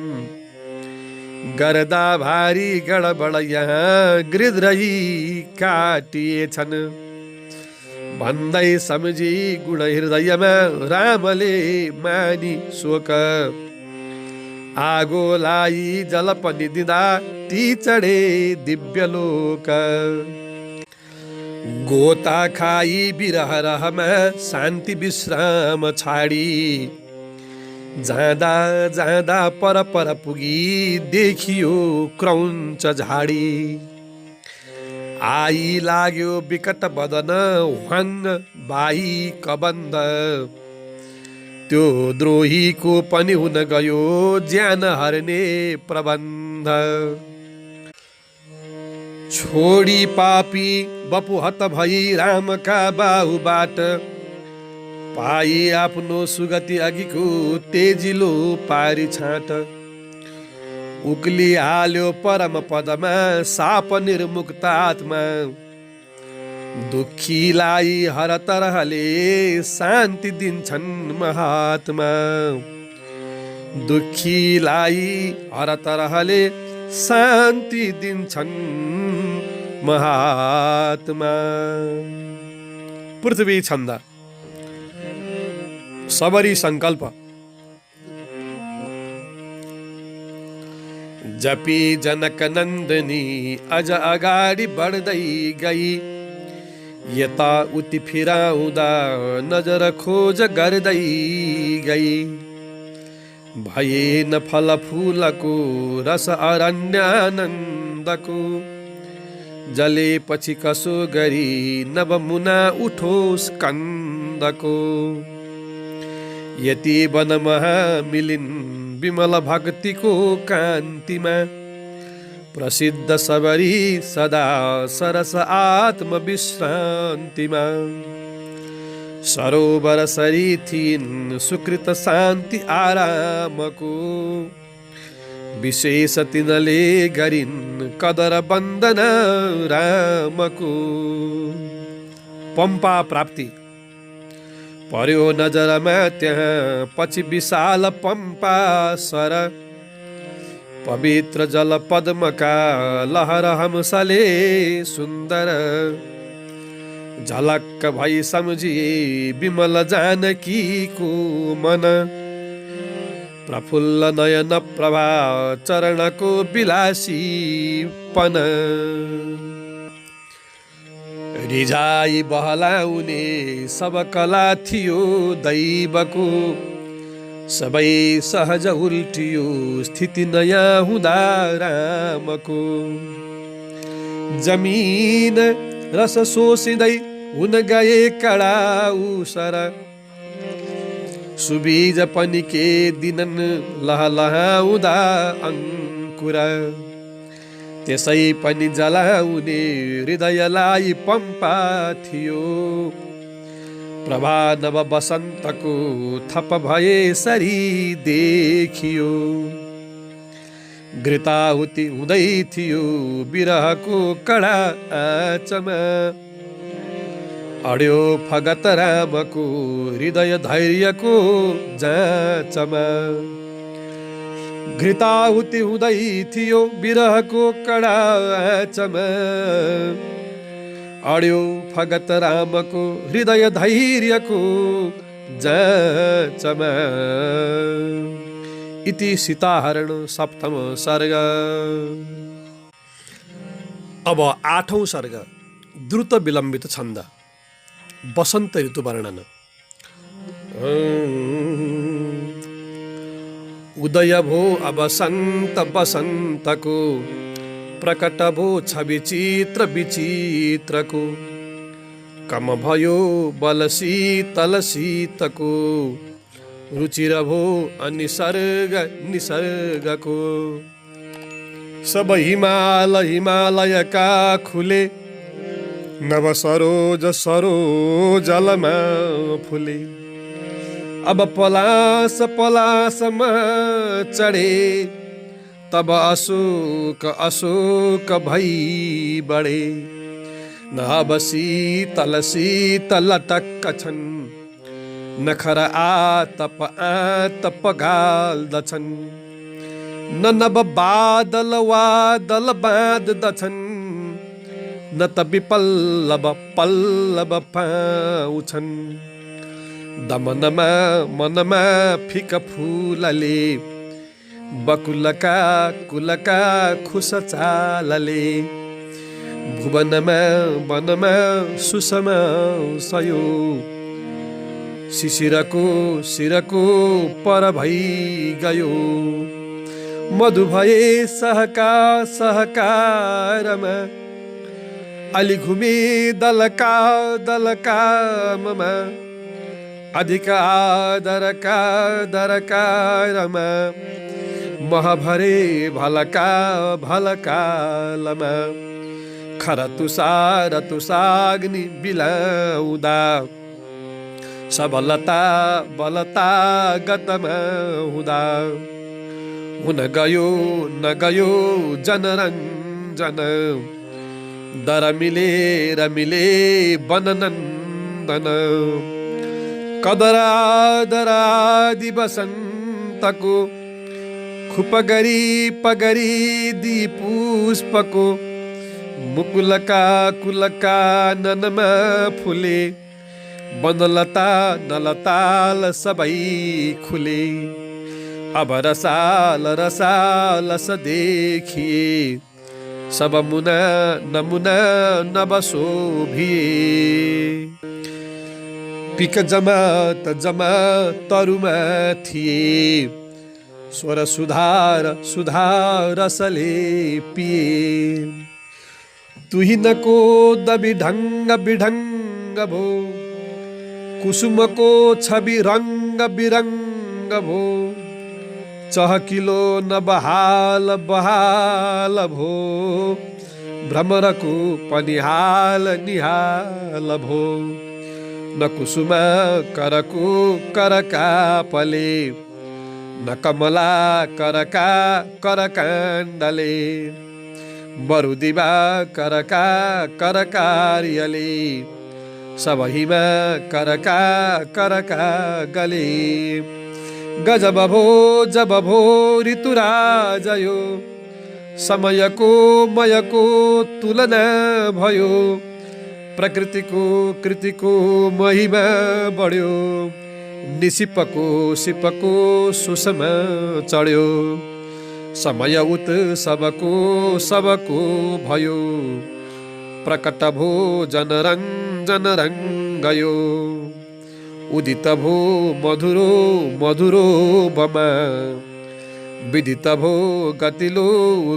गर्दा भारी गडबड यहाँ गृध्रै काटिएछन्। भन्दै सम्झी गुण हृदयमा रामले मानी शोक आगोलाई जल पनि दिँदा ती चढे दिव्य लोक गोता खाई बिरह रहमा शान्ति विश्राम छाडी जाँदा जाँदा पर पर पुगी देखियो क्रौञ्च झाडी आई लाग्यो विकट बदन वाङ्ग बाई कबन्द त्यो द्रोहीको पनि हुन गयो ज्यान हर्ने प्रबन्ध छोडी पापी बपुहत भई रामका बाहुबाट पाई आफ्नो सुगति अघिको तेजिलो पारी छाँट उक्ली हाल्यो परम पदमा साप निर्मुक्त आत्मा दुखीलाई हर तरहले शान्ति दिन्छन् महात्मा दुखीलाई हर तरहले शान्ति दिन्छन् महात्मा। पृथ्वी छन्द सबरी संकल्प जपी जनक नन्दनी अझ अगाडि बढ्दै गई यता उति फिराउँदा नजर खोज गर्दै गई भएन फल फूलको रस अरण्यानन्दको जलेपछि कसो गरी नवमुना उठोस् कन्दको यति वनमा मिलिन् विमल भक्तिको कान्तिमा प्रसिद्ध सबरी सदा सरस आत्मविश्रान्तिमा सरोवर सरी थिइन् सुकृत शान्ति आरामको विशेष तिनले गरिन् कदर वन्दना रामको पम्पा प्राप्ति पर्यो नजरमा त्यहाँ पछि विशाल पम्पा सर पवित्र जल पद्मका लहर हंसले सुन्दर झलक्क भई सम्झिए विमल जानकीको मन प्रफुल्ल नयन प्रभा चरणको विलासीपन रिझाई बहलाउने सब कला थियो दैवको सबै सहज उल्टियो स्थिति नयाँ हुँदा रामको जमिन रस शोषिँदै हुन गए कडा उसर सुबीज पनि के दिनन् लहलहाउँदा अङ्कुर त्यसै पनि जलाउने हृदयलाई पम्पा थियो प्रभा नव बसन्तको थप भए सरी देखियो घृताहुति हुँदै थियो विरहको कडा आँचमा अड्यो फगत रामको हृदय धैर्यको जाँचमा घृताहुति हुँदै थियो विरहको कडा आँचमा अड्यो फगत रामको हृदय धैर्यको जाँचमा। इति सीताहरण सप्तम सर्ग। अब आठौं सर्ग द्रुत विलम्बित छन्द वसन्त ऋतु वर्णन। उदय भो अब सन्त बसन्तको प्रकट भो छवि चित्र विचित्रको कम भयो बल शीतल शीतको रुचिर भो अनिसर्ग निसर्गको सब हिमाल हिमालयका खुले नव सरोज सरोजलमा फुले अब पलास पलासमा चढे तब अशोक अशोक भई बढे नभ शीतल शीतल टक्क छन् नखर आतप गाल्दछन् न नभ बादल वादल बाँध्दछन् न त विपल्लव पल्लव पाउँछन्। दमनमा मनमा फिका फुलले बकुलका कुलका खुस चालले भुवनमा वनमा सुषमा सयो शिशिरको शिरको पर भई गयो। मधु भए सहका सहकारमा अलि घुमे दलका दलकाममा अधिक आदरका दरकारमा महभरे भलका भलकालमा खर तुषार तुषाग्नि बिलाउँदा सबलता बलता गतमा हुँदा हुन गयो नगयो जनरञ्जन दर मिले बननन्दन कदरा दरादि बसन्तको खुपगरी पगरी दी पुष्पको मुकुलका कुलका ननमा फुले बनलता नलताल सबै खुले। अब रसाल रसाल स देखिए सब मुना नमुना नबशोभिए। पिक जमा तरुमा थिए स्वर सुधार सुधार रसले पिए। तुहिनको दबि ढङ्ग बिढङ्ग भो कुसुमको छवि रङ्ग बिरङ्ग भो चहकिलो नबहाल बहाल भो भ्रमरको पनिहाल निहाल भो। न कुसुमा करको करका पले न कमला करका करकाण्डले बरुदिवा करका करकार्यले सबहिमा करका करका गले। गजब भो ऋतुराजयो समयको मयको तुलना भयो। प्रकृतिको कृतिको महिमा बढ्यो निसिपको सिपको सुषमा चढ्यो। समय उत सबको भयो प्रकट भो जनरञ्जन रङ्गयो। उदित भो मधुरो मधुरो बमा विदित भो गतिलो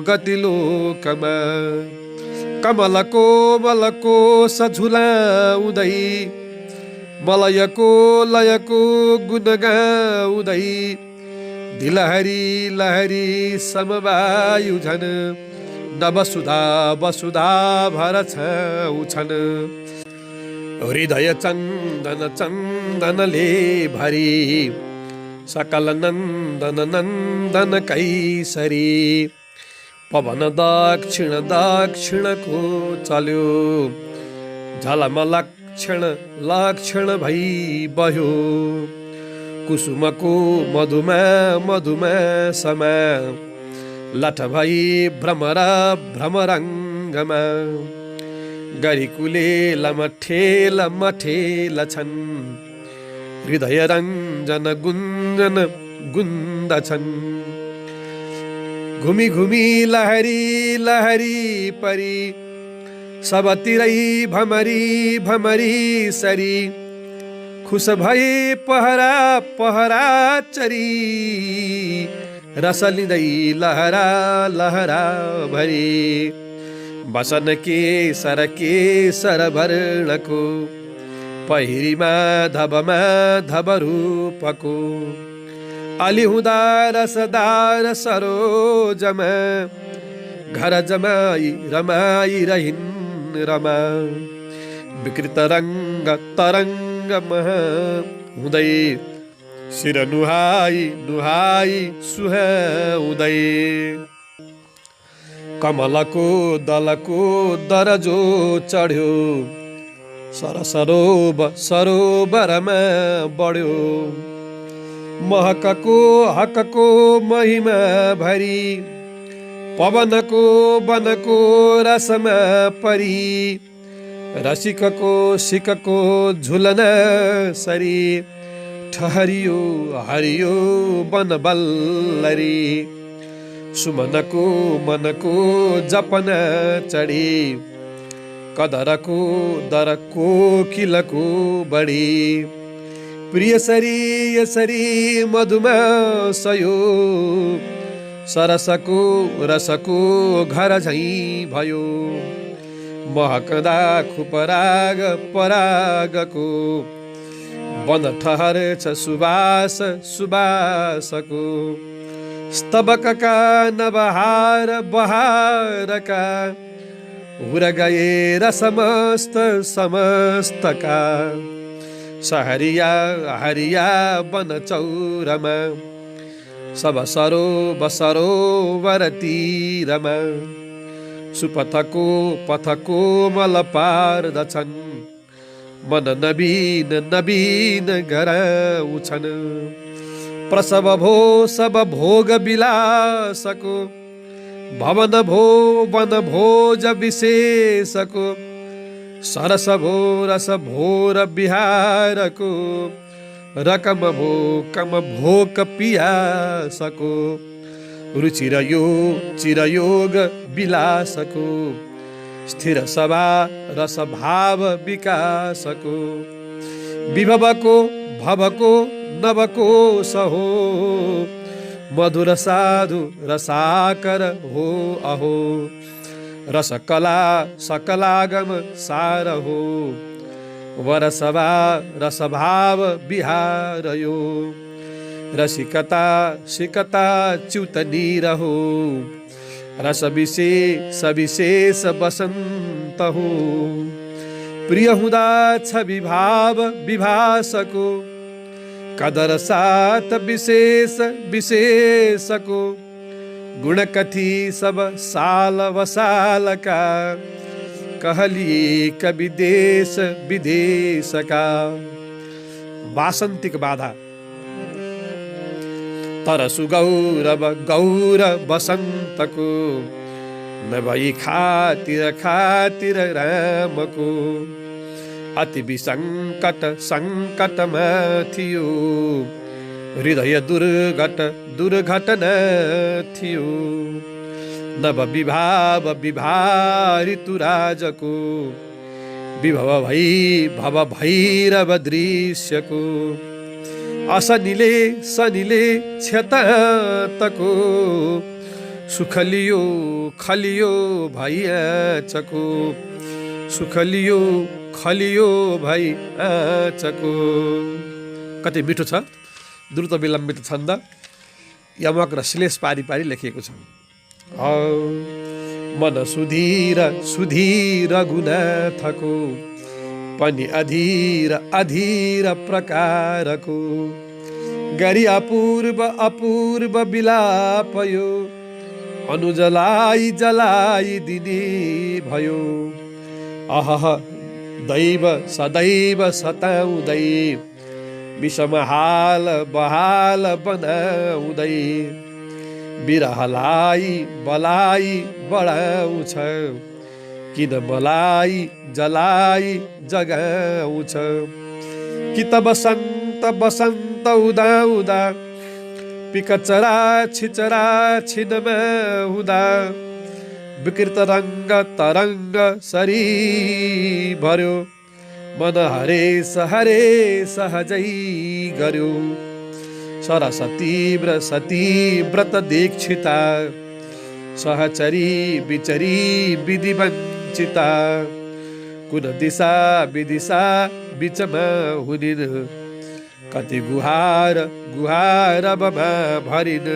गतिलो कमा। कमलको मलको सझुलाउँदै मलयको लयको गुण गाउँदै दिलहरी लहरी समवायु झन नवसुधा वसुधा भर छाउँछन्। हृदय चन्दन चन्दनले भरी सकल नन्दन नन्दन कैसरी। पवन दक्षिण दक्षिणको चल्यो झलम लक्षण लक्षण भई बह्यो। कुसुमको मधुमा मधुमा समा लठ भई भ्रमर भ्रमरङ्गमा। गरिकुले लमठेल मठेल छन् हृदय रञ्जन गुञ्जन गुन्दछन्। घुमी घुमी लहरी लहरी परी सबतिरै भमरी भमरी सरी। खुस भए पहरा पहरा चरी रस लिँदै लहरा लहरा भरी। बसन के सर वर्णको पहिरीमा धब रूपको। अलि हुँदा रसदार सरोजमा घर जमाई रमाई रहिन् रमा। विकृत रङ्ग तरङ्ग महा हुँदै शिर नुहाई नुहाई सुहाउँदै। कमलको दलको दरजो चढ्यो सरोवरमा बढ्यो। महकको हकको महिमा भरी पवनको वनको रसमा परी रसिकको सिकको झुलन सरी ठहरियो हरियो बनबल्लरी सुमनको मनको जपन चढी कदरको दरको किलको बढी प्रियसरी यसरी मधुमा सयो सरसको रसको घर झैँ भयो महकदा खुपराग परागको बन ठहर छ सुबास सुबासको स्तबकका नबहार बहारका हुर गए र समस्त समस्तका सहरिया हरिया बन चौरमा सब सरो बसरो वरतीरमा सुपथको पथको मल पार्दछन् मन नवीन नवीन गराउँछन् प्रसव भो सब भोग विलासको भवन भो वन भोज विशेषको सरस भो रस भोर बिहारको रकम भो कम भोक पियासको चिरयोग विलासको स्थिर सभा रस भाव विकासको विभवको भवको नवको सहो मधुर साधु रसाकर हो अहो रसकला सकलागम सार हो वरसभा रसभाव बिहार यो रसिकता सिकता च्युतनी रहो रस विशेष विशेष बसंत हो प्रिय हुँदा छ विभाव विभासको कदर साथ विशेष विशेषको गुणकथी सब साल वसालका कहलिए कवि देश विदेशका वासन्तिक बाधा तर सुगौरव गौर बसन्तको नभई खातिर खातिर रामको अति विसङ्कट सङ्कटमा थियो हृदय दुर्घटना थियो नव विभाव विभारितु राजको विभव भई भव भैरव दृश्यको असनिले सनिले क्षतातको सुखलियो खलियो भैयाचको सुखलियो खलियो भैयाचको। कति मिठो छ, द्रुत विलम्बित छन्द, यमक र श्लेष पारी पारी लेखिएको छ। मन सुधीर सुधीर गुनाथको पनि अधीर अधीर प्रकारको गरी अपूर्व अपूर्व विलापयो अनुजलाई जलाई दिने भयो। अहह दैव सदैव सताउँदै विषम हाल बहाल बनाउँदै बिरहलाई बलाई बढाउँछ किन मलाई जलाई जगाउँछ कि त बसन्त बसन्त हुँदा हुँदा पिकचरा छिचरा छिनमा हुँदा विकृत रङ्ग तरङ्ग सरी भर्यो मन हरेस हरेस सहजै गर्यो सरसतीव्र सतीव्रत दीक्षिता सहचरी विचरी विधि वञ्चिता कुन दिशा विदिशा बिचमा हुनिन् कति गुहार गुहार बमा भरिन्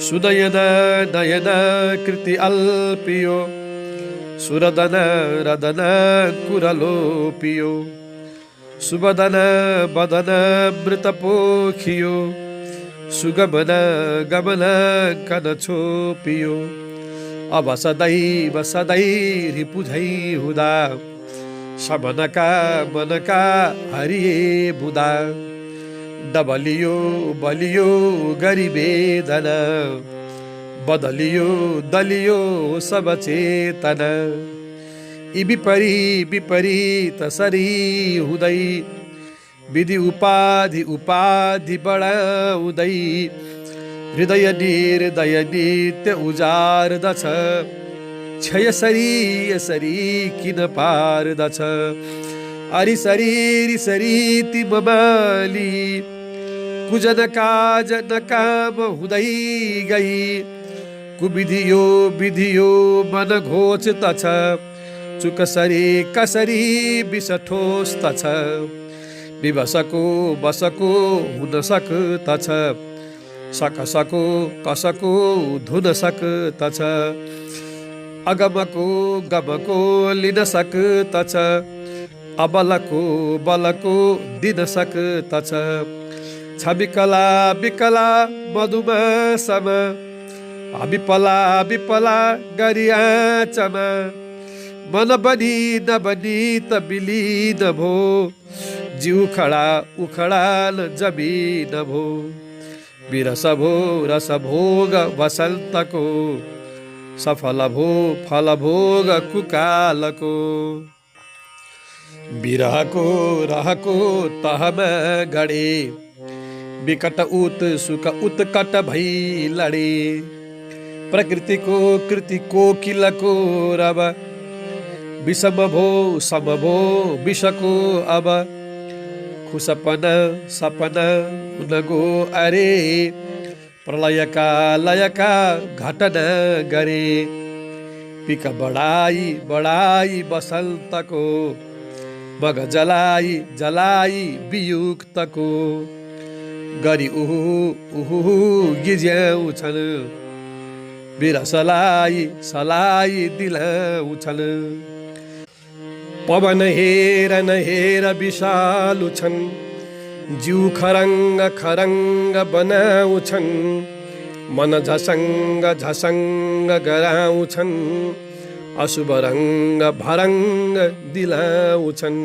सुनयना नयना कृति अल्पियो सुरदना रदना कुरलोपियो सुबदना बदना मृत पोखियो सुगमना गमना कन छोपियो अब सदैव सदै रिपुझै हुँदा समनका मनका हरिए बुदा डबलियो बलियो गरी वेदना, बदलियो दलियो सब चेतना। यी विपरीत सरी हुँदै, विधि उपाधि उपाधि बढाउँदै, हृदय निर्दय नित्य उजार्दछ। क्षय सरी यसरी किन पार्दछ? अरि सरी ती ममाली, कुजन काज नकाम हुँदै गई। कुविधियो मन घोच्दछ, चुक सरी कसरी विष ठोस्दछ। विवशको बसको हुन सक्दछ, सकसको कसको धुन सक्दछ। अगमको गमको लिन सक्दछ, अबलको बलको दिन सक्दछ। छ विकला मधुमासम, विपला गरी आँचमा। मन बनी नबनी त विलीन भो, जिउ खडा उखडाल जमिन भो। विरस भो रस भोग वसन्तको, सफल भो फल भोग कुकालको। बिरहको रहको तहमा गडे, विकट सुख उत्कट भई लडे। प्रकृतिको कृति कोकिलको रब, विषम भो सम भो विषको अब। खुसपना सपना उनगो अरे, प्रलयका लयका घटना गरे। पिक बढाई बसन्तको, मग जलाई वियुक्तको। गरी उहु गिज्याउँछन्, विरसलाई दिलाउँछन्। पवन हेर विशालु छन्, जिउ खरङ्ग बनाउँछन्। मन झसङ्ग गराउँछन्, अशुभ रङ्ग भरङ्ग दिलाउँछन्।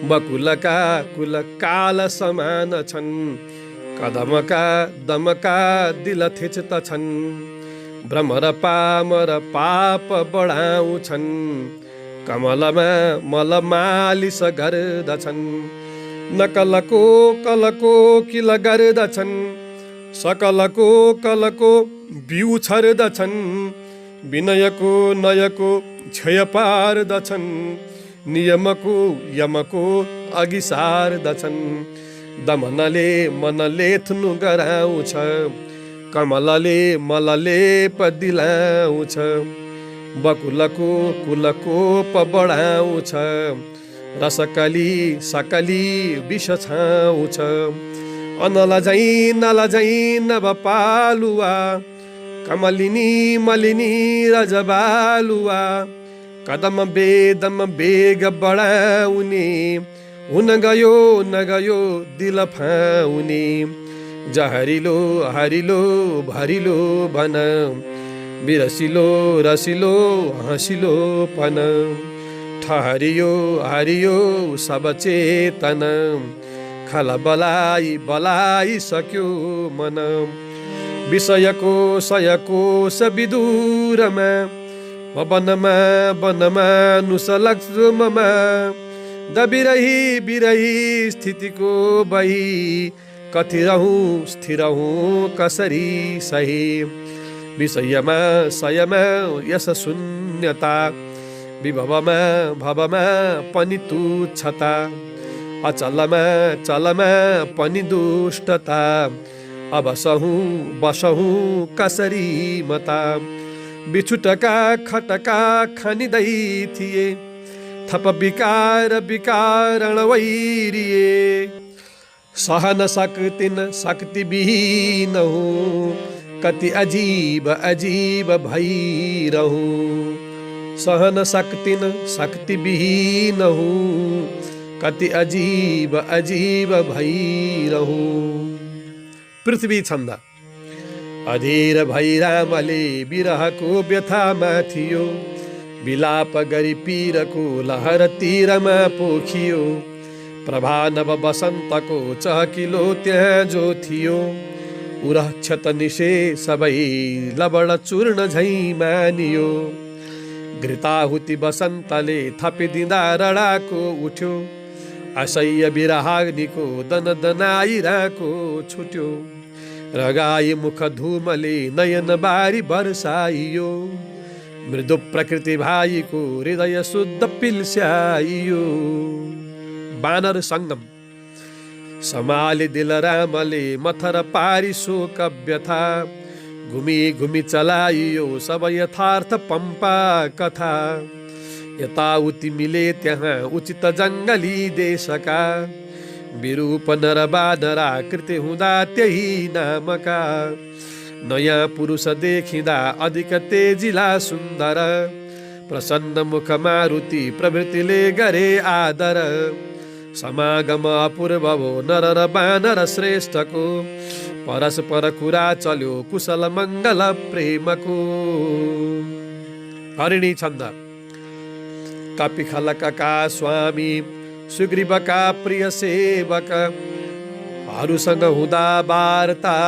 बकुलका कुल काल समान छन्, कदमका दमका दिल थिच्दछन्। भ्रमर पामर पाप बढाउँछन्, कमलमा मल मालिस गर्दछन्। नकलको कलको किल गर्दछन्, सकलको कलको बिउ छर्दछन्। विनयको नयको क्षय पार्दछन्, नियमको यमको अघि सार्दछन्। दमनले मनले थुनु गराउँछ, कमलले मललेप दिलाउँछ। बकुलको कुलकोप बढाउँछ, रसकली सकली विष छाउँछ। नलझै नभ पालुवा, कमलिनी मलिनी रजबालुवा। कदम बेग बढाउने, हुन गयो दिल फाउने। जहरिलो हरिलो भरिलो भन, बिरसिलो रसिलो हँसिलो पन। ठहरियो सब चेतन, खलबलाई बलाई सक्यो मन। विषयको सयकोश विदुरमा, वनमा नुसलक्ष्ममा। बिरही स्थितिको बही, कति रहूं स्थिर हूँ कसरी सही। विषयमा सयमा यस शून्यता, विभवमा भवमा पनि तुच्छता। चलमा पनि दुष्टता, बसहुँ कसरी मता। बिछुटका खटका खनिँदै थिए, थप विकारण वैरिए। सहन सक्तिन शक्ति विहीन हूँ, कति अजीब भइरहूँ। सहन सक्तिन शक्ति विहीन हूँ, कति अजीब भइरहूँ। पृथ्वी छन्द। अधीर भई रामले विरहको व्यथामा थियो, विलाप गरी पीरको लहर तीरमा पोखियो। प्रभा नव बसन्तको चहकिलो त्यहाँ जो थियो, उरक्षत निशे सबै लवण चूर्ण झैँ मानियो। घृताहुति बसन्तले थपिदिँदा रडाको उठ्यो, असह्य बिरहाग्निको दनदनाइरहेको छुट्यो। रगाई मुख धूमले नयन बारी बर्साइयो, मृदु प्रकृति भाइको हृदय शुद्ध पिल्स्याइयो। बानर सङ्गम समाले दिल रामले मथर पारी शोक व्यथा, घुमी घुमी चलाइयो सब यथार्थ पम्पा कथा। यताउति मिले त्यहाँ उचित जङ्गली देशका, विरूप नर बानरा कृति हुँदा त्यही नामका। नयाँ पुरुष देखिँदा अधिक तेजिला सुन्दर, प्रसन्न मुख मारुति प्रवृत्तिले गरे आदर। समागम अपूर्व भो नर र बानर श्रेष्ठको, परस्पर कुरा चल्यो कुशल मङ्गल प्रेमको। हरिणी छन्द। कपिखलकका स्वामी सुग्रीवका प्रिय सेवक, हरूसँग हुँदा वार्ता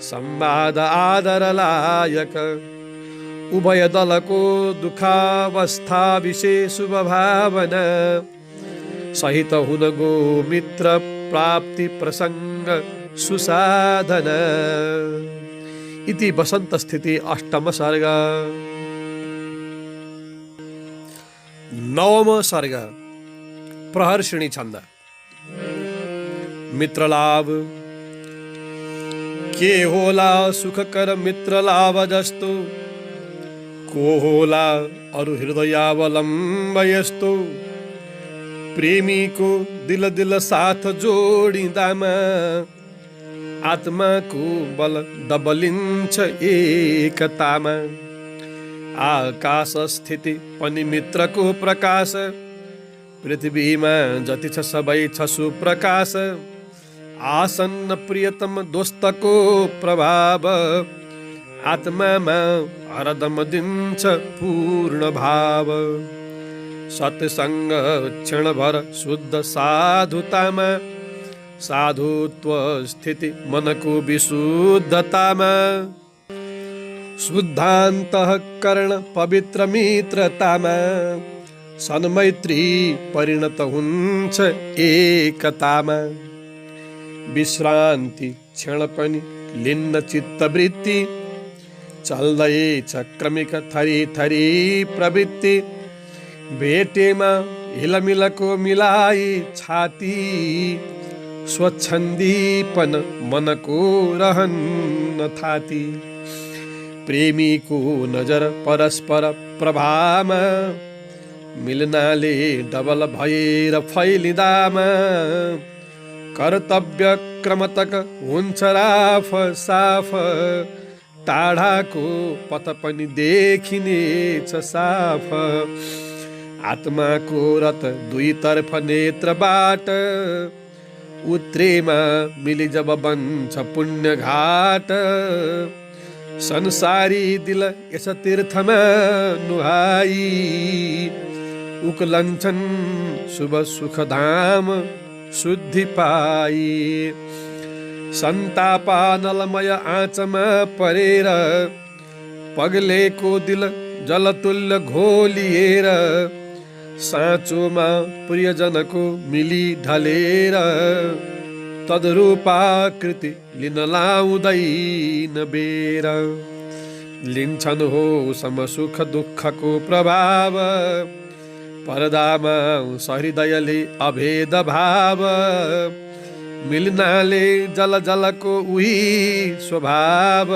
संवाद आदर लायक। उभय दलको दुखावस्था विशेष शुभ भावना, सहित हुन गो मित्र प्राप्ति प्रसङ्ग सुसाधना। इति वसन्त स्थिति अष्टम सर्ग। नवम सर्ग प्रहर्षिणी छन्द। मित्र लाभ। के होला सुखकर मित्र लाभ जस्तो, को होला अरु हृदयावलम्ब यस्तो। प्रेमीको दिल दिल साथ जोडिँदामा, आत्माको बल दबलिन्छ एकतामा। आकाश स्थिति पनि मित्रको प्रकाश, पृथ्वीमा जति छ सबै छ सुप्रकाश। आसन्न प्रियतम दोस्तको प्रभाव, आत्मामा हरदम दिन्छ पूर्ण भाव। सत्सङ्ग क्षणभर शुद्ध साधुतामा, साधुत्व स्थिति मनको विशुद्धतामा। शुद्धान्तःकरण पवित्र मित्रतामा, सन्मैत्री परिणत हुन्छ एकतामा। विश्रान्ति क्षण पनि लिन्न चित्तवृत्ति, चल्दैछ क्रमिक थरी थरी प्रवृत्ति। भेटेमा हिलमिलको मिलाई छाती, स्वच्छन्दीपन मनको रहन्न थाती। प्रेमीको नजर परस्पर प्रभामा, मिलनाले डबल भएर फैलिँदामा। कर्तव्य क्रमतक हुन्छ राफ साफ, टाढाको पथ पनि देखिनेछ साफ। आत्माको रथ दुईतर्फ नेत्रबाट, उत्रेमा मिली जब बन्छ पुण्य घाट। संसारी दिल यस तीर्थमा नुहाई, उक्लन्छन् शुभ सुख धाम शुद्धि पाई। सन्तापानलमय आँचमा परेर, पगलेको दिल जलतुल्य घोलिएर। साँचोमा प्रियजनको मिली ढलेर, तद्रूपाकृति लिन लाउँदैन बेर। लिन्छन् हो सम सुख दुःखको प्रभाव, पर्दामा सहृदयले अभेद भाव। मिल्नाले जल जलको उही स्वभाव,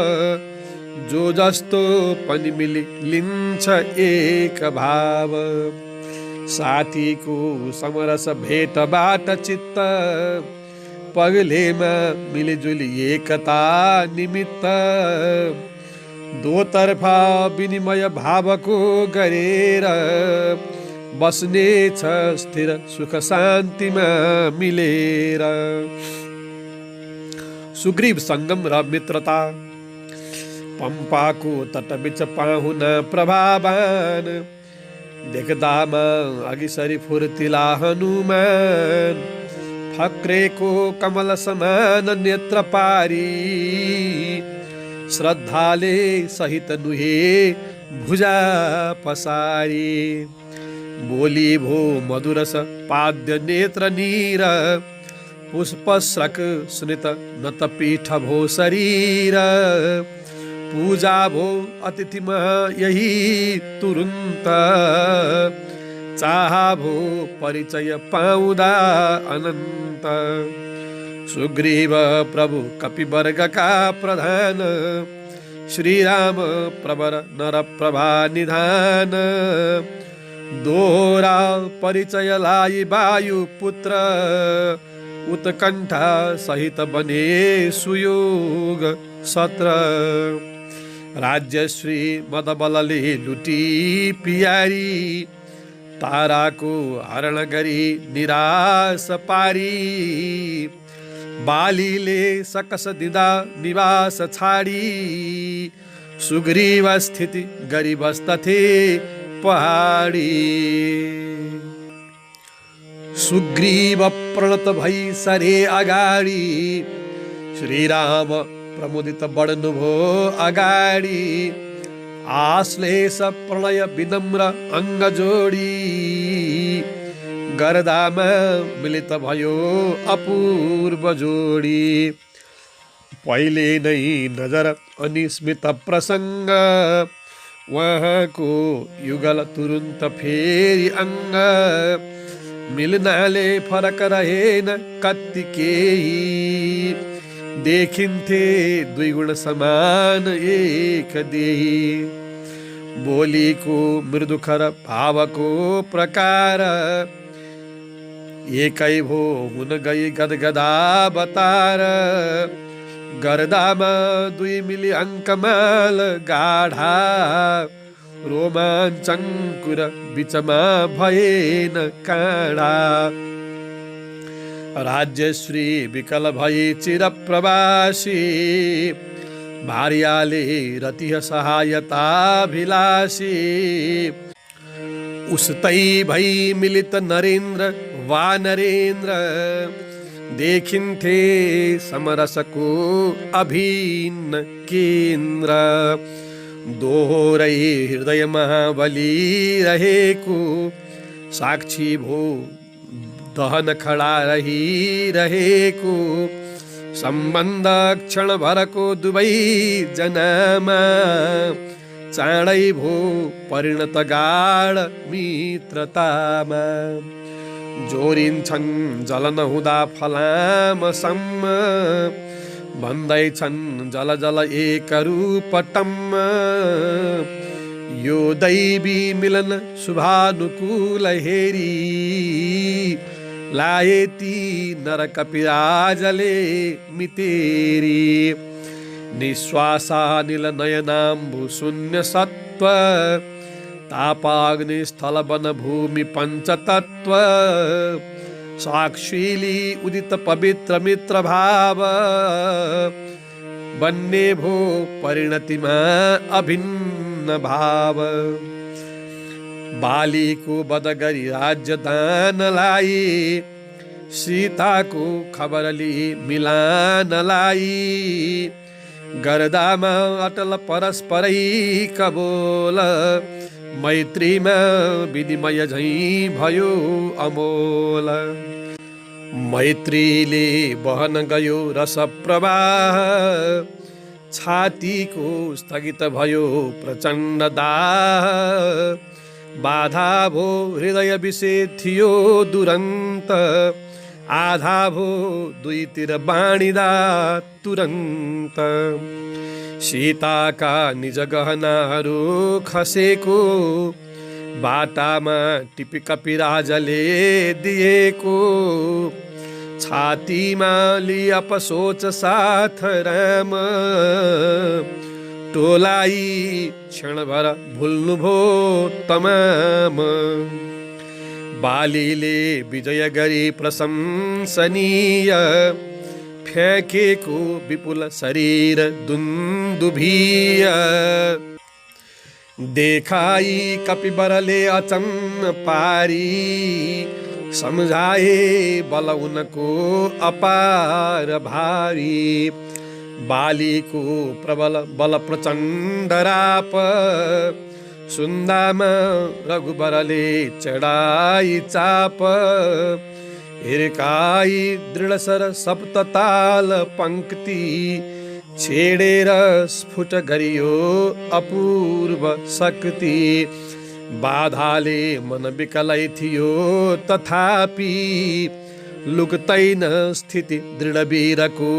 जो जस्तो पनि मिली लिन्छ एक भाव। साथीको समरस भेटबाट चित्त, पगलेमा मिलिजुली एकता निमित्त। दोतर्फा विनिमय भावको गरेर, बस्नेछ स्थिर सुख शान्तिमा मिलेर। सुग्रीव सङ्गम र मित्रता। पम्पाको तटबिच पाहुना प्रभावान, देख्दामा अघि सरी फुर्तिला हनुमान। फक्रेको कमल समान नेत्र पारी श्रद्धाले सहित नुहे भुजा पसारी बोली भो मधुरस पाद्य नेत्र नीर पुष्पश्रक स्नित नत पीठ भो शरीर पूजा भो अतिथिमा यही तुरुन्त चाहा भो परिचय पाउँदा अनन्त सुग्रीव प्रभु कपिवर्गका प्रधान श्रीराम प्रवर नर प्रभा निधान दोहोरा परिचय लाई वायु पुत्र उत्कण्ठा सहित बने सुयोग सत्र राज्यश्री मदबलले लुटी पियारी ताराको हरण गरी निराश पारी बालीले सकस दिँदा निवास छाडी सुग्रीव स्थिति गरी बस्तथे पहाडी सुग्रीव प्रणत भई सरे अगाडि श्रीराम प्रमुदित बढ्नुभो अगाडि आश्लेष प्रणय विनम्र अङ्ग जोडी गर्दामा मिलित भयो अपूर्व जोडी पहिले नै नजर अनि स्मित प्रसङ्ग उहाँको युगल तुरुन्त फेरि अङ्ग मिल्नाले फरक रहेन कति केही देखिन्थे दुई गुण समान एक देही बोलीको मृदुखर भावको प्रकार एकै भो हुन गई गदगदा बतार गर्दामा दुई मिली अङ्कमाल गाढा रोमाञ्चङ्कुर बिचमा भएन काँडा राज्यश्री विकल भई चिरप्रवासी भार्याले रतिह सहायताभिलाषी उस्तै भई मिलित नरेन्द्र वा नरेन्द्र देखिन्थे समरसको अभिन्न केन्द्र दोहोरै हृदय महाबली रहेको साक्षी भो दहन खडा रहिरहेको सम्बन्ध क्षणभरको दुवै जनामा चाँडै भो परिणत गाढ मित्रतामा जोडिन्छन् जल नहुँदा फलामसम्म भन्दैछन् जल जल एक रूपटम्म यो दैवी मिलन शुभानुकूल हेरी लाएती नर कपिराजले मितेरी निश्वासा निल नयनाम्बु शून्य सत्व तापाग्नि स्थल वन भूमि पंचतत्व साक्षीली उदित पवित्र मित्र भाव बन्ने भो परिणतिमा अभिन्न भाव बालीको बध गरी राज्य दानलाई सीताको खबर लिई मिलानलाई गर्दामा अटल परस्परै कबोल मैत्रीमा विनिमय झैं भयो अमोल मैत्रीले बहन गयो रस प्रवाह छातीको स्थगित भयो प्रचण्ड दाह बाधा भो हृदय विषेद थियो दुरन्त आधा भो दुईतिर बाँडिदा तुरन्त सीताका निज गहनाहरू खसेको बाटामा टिपी कपिराजले दिएको छातीमा लि अपसोच साथ राम टोलाई क्षणभर भुल्नुभो तमाम बालीले विजय गरी प्रशंसनीय फ्याँकेको विपुल शरीर दुन्दुभिय देखाई कपिवरले अचम्म पारी सम्झाए बल उनको अपार भारी। बालीको प्रबल बल प्रचण्ड राप, सुन्दामा रघुबरले चढाई चाप। हिर्काई दृढसर सप्तताल पंक्ति, छेडेर स्फुट गरियो अपूर्व शक्ति। बाधाले मन विकलै थियो तथापि, लुक्तैन स्थिति दृढवीरको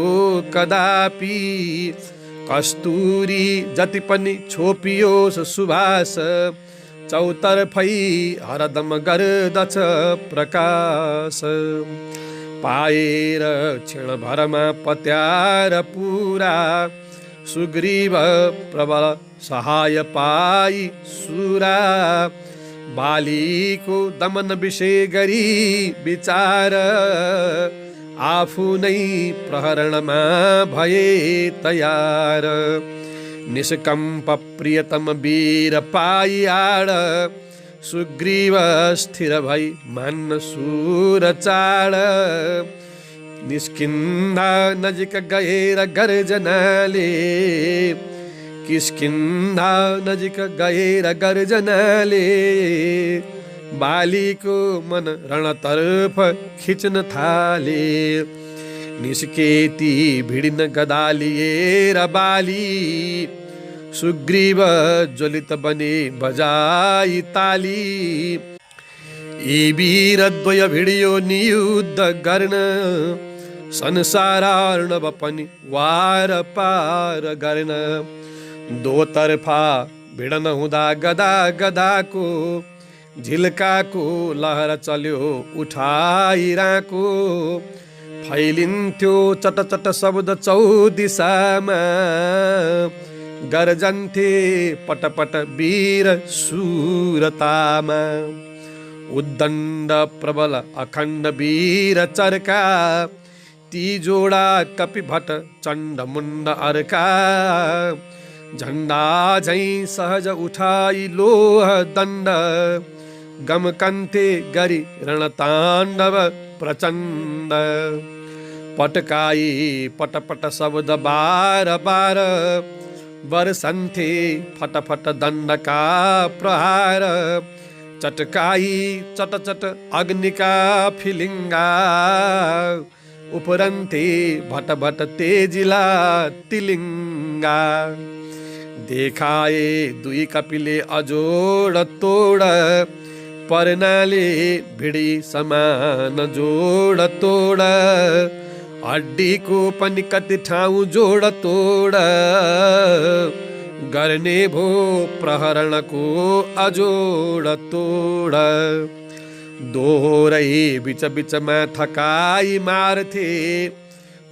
कदापि। कस्तुरी जति पनि छोपियोस् सुभाष, चौतर्फै हरदम गर्दछ प्रकाश। पाएर क्षणभरमा पत्यार पुरा, सुग्रीव प्रबल सहाय पाई सुरा। बालीको दमन विषय गरी विचार, आफू नै प्रहरणमा भए तयार। निष्कम्प प्रियतम वीर पाई आड, सुग्रीव स्थिर भई मान्न सुर चाड। निस्किन्दा नजिक गएर गर्जनाले, किस्किन्दा नजिक गएर गर्जनाले। बालीको मन रणतर्फ खिच्न थाले, निस्केती भिडिन गदा लिएर बाली। सुग्रीव ज्वलित बने बजाई ताली, यी वीर द्वय भिडियो नियुद्ध गर्न। संसार अर्णव पनि वार पार गर्न। दोतर्फा भिडन हुँदा गदा गदाको, झिल्काको लहर चल्यो उठाइराको। फैलिन्थ्यो चटचट शब्द चौदिशामा, गर्जन्थे पटपट वीर सुरतामा। उद्दण्ड प्रबल अखण्ड वीर चर्का, ती जोडा कपिभट चण्ड मुण्ड अर्का। झण्डा झैं सहज उठाई लोह दण्ड, गमकन्थे गरी रणताण्डव प्रचण्ड। पटकाई पटपट शब्द बार बार, बरसन्थे फटफट दण्डका प्रहार। चटकाई चटचट अग्निका फिलिङ्गा, उपरन्थे भटभट तेजिला तिलिङ्गा। देखाए दुई कपिले अजोड तोड, पर्नाले भिडी समान जोड तोड। हड्डीको पनि कति ठाउँ जोड तोड, गर्ने भो प्रहरणको अजोड तोड। दोहोरै बिच बिचमा थकाई मार्थे,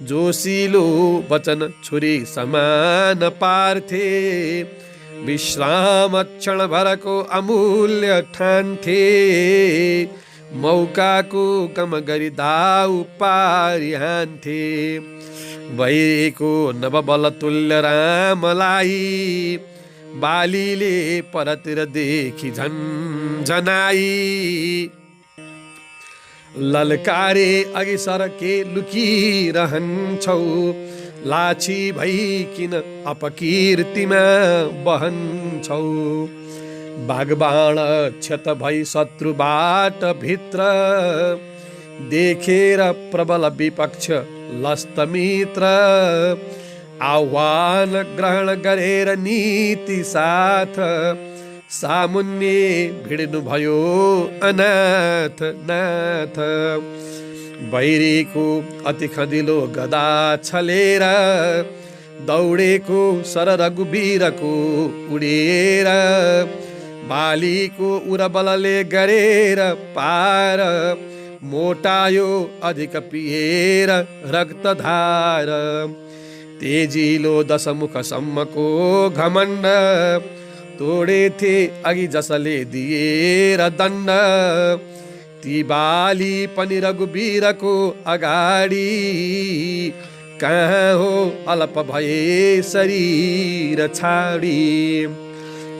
जोसिलो वचन छुरी समान पार्थे। विश्राम क्षण भरको अमूल्य ठान्थे, मौकाको कम गरी दाउ पारिहान्थे। भइरहेको नवबल तुल्य रामलाई, बालीले परतिर देखि झन्झनाई। ललकारे अघि सरके लुकिरहन्छौ, लाछी भइकिन अपकीर्तिमा बहन्छौ। बागबाण क्षत भई शत्रुबाट भित्र, देखेर प्रबल विपक्ष लस्त मित्र। आह्वान ग्रहण गरेर नीति साथ, सामुन्ने भिड्नु भयो अनाथ नाथ। बैरीको अति खदिलो गदा छलेर, दौडेको सर रघुवीरको उडेर। बालीको उरबलले गरेर पार, मोटायो अधिक पिएर रक्तधार। तेजिलो दशमुख सम्मको घमण्ड, तोडेथे अघि जसले दिएर दण्ड। ती बाली पनि रघुवीरको अगाडि, कहाँ हो अल्प भए शरीर छाडी।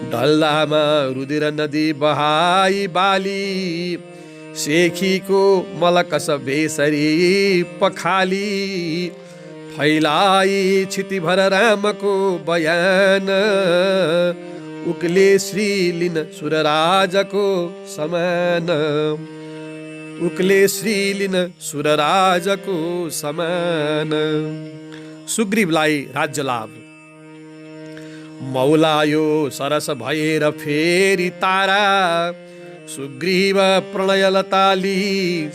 डल्लामा रुधिर नदी बहाई बाली, सेखीको मलकस बेसरी पखाली फैलाई क्षितिभर रामको बयान उक्ले श्रीलिन सुरराजको समान उक्ले श्रीलिन सुरराजको समान। सुग्रीवलाई राज्य लाभ। मौलायो सरस भएर फेरि तारा सुग्रीव प्रणयलताली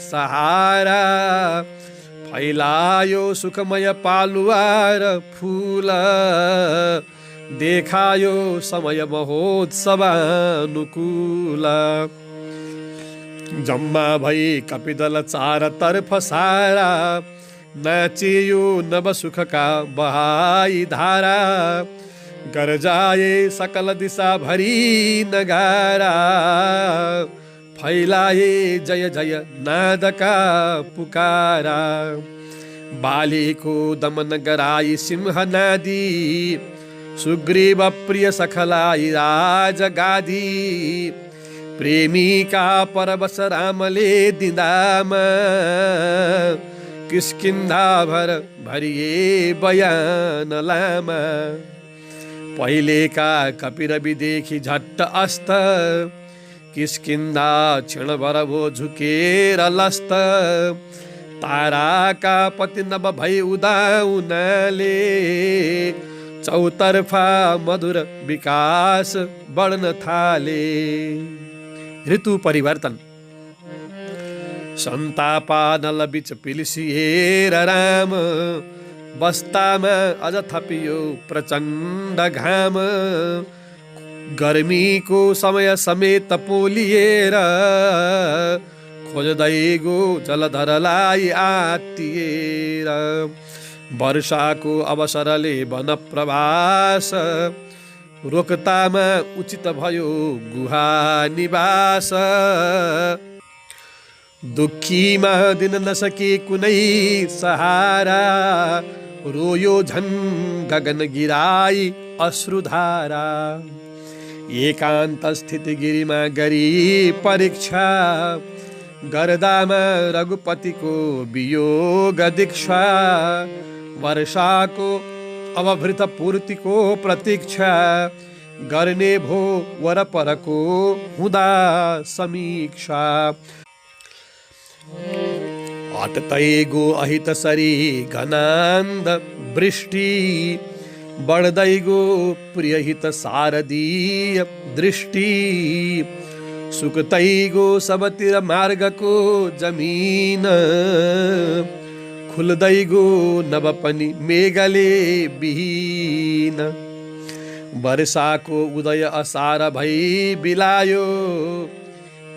सहारा फैलायो सुखमय पालुवार फूल देखायो समय महोत्सव अनुकूल। जम्मा भई कपिदल चारतर्फ सारा नाचियो नव सुखका बहाई धारा गर्जाए सकल दिशा भरी नगारा फैलाए जय जय नादका पुकारा। बालीको दमन गराई सिंह नादी सुग्रीव प्रिय सखलाई राज गादी प्रेमिका परवश रामले दिँदामा किस्किन्धा भर भरिए बयान लामा। पहिलेका कपिरवि देखि झट्ट अस्त किस्किन्धा क्षणभर भो झुकेर लस्त। ताराका पति नभ भई उदाउनाले चौतर्फा मधुर विकास बढ्न थाले। ऋतु परिवर्तन। सन्तापा नल बिच पिल्सिएर राम बस्तामा अझ थपियो प्रचण्ड घाम। गर्मीको समय समेत पोलिएर खोज्दै गो जलधरलाई आत्तिएर। वर्षाको अवसरले वन प्रवास रोक्तामा उचित भयो गुहा निवास। दुखीमा दिन नसके कुनै सहारा रोयो झन् गगन गिराई अश्रुधारा। एकान्त स्थिति गिरीमा गरी परीक्षा गर्दामा रघुपतिको वियोग दीक्षा। वर्षाको अवभृत पूर्तिको प्रतीक्षा गर्ने भो वरपरको हुँदा समीक्षा। अटतै गो अहित सरी घनान्द वृष्टि बढ्दै गो प्रियहित शारदीय दृष्टि। सुक्तै गो सबतिर मार्गको जमिन खुल्दै गो नभ पनि मेघले बिहीन। वर्षाको उदय असार भई बिलायो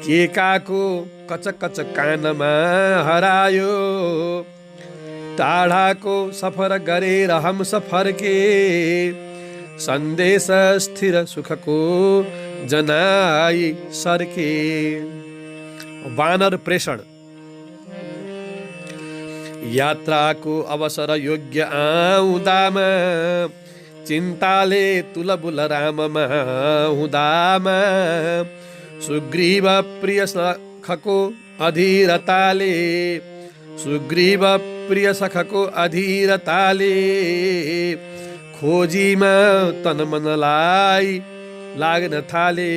केकाको कचकच कानमा हरायो। टाढाको सफर गरेर हम्स फर्के सन्देश स्थिर सुखको जनाई सर्के। वानर प्रेषण। यात्राको अवसर योग्य आउँदामा चिन्ताले तुलबुल राममा हुँदामा सुग्रीव प्रिय सखको अधीरताले सुग्रीव प्रिय सखको अधीरताले खोजीमा तन मनलाई लाग्न थाले।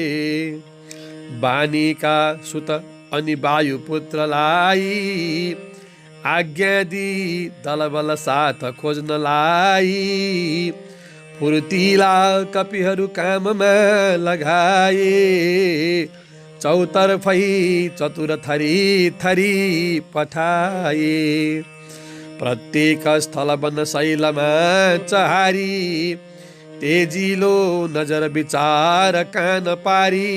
बानीका सुत अनि वायुपुत्रलाई आज्ञा दी दलबल साथ खोज्नलाई। फुर्तिला कपिहरू काममा लगाए चौतर्फै चतुर थरी थरी पठाए। प्रत्येक स्थल वन शैलमा चहारी तेजिलो नजर विचार कान पारी।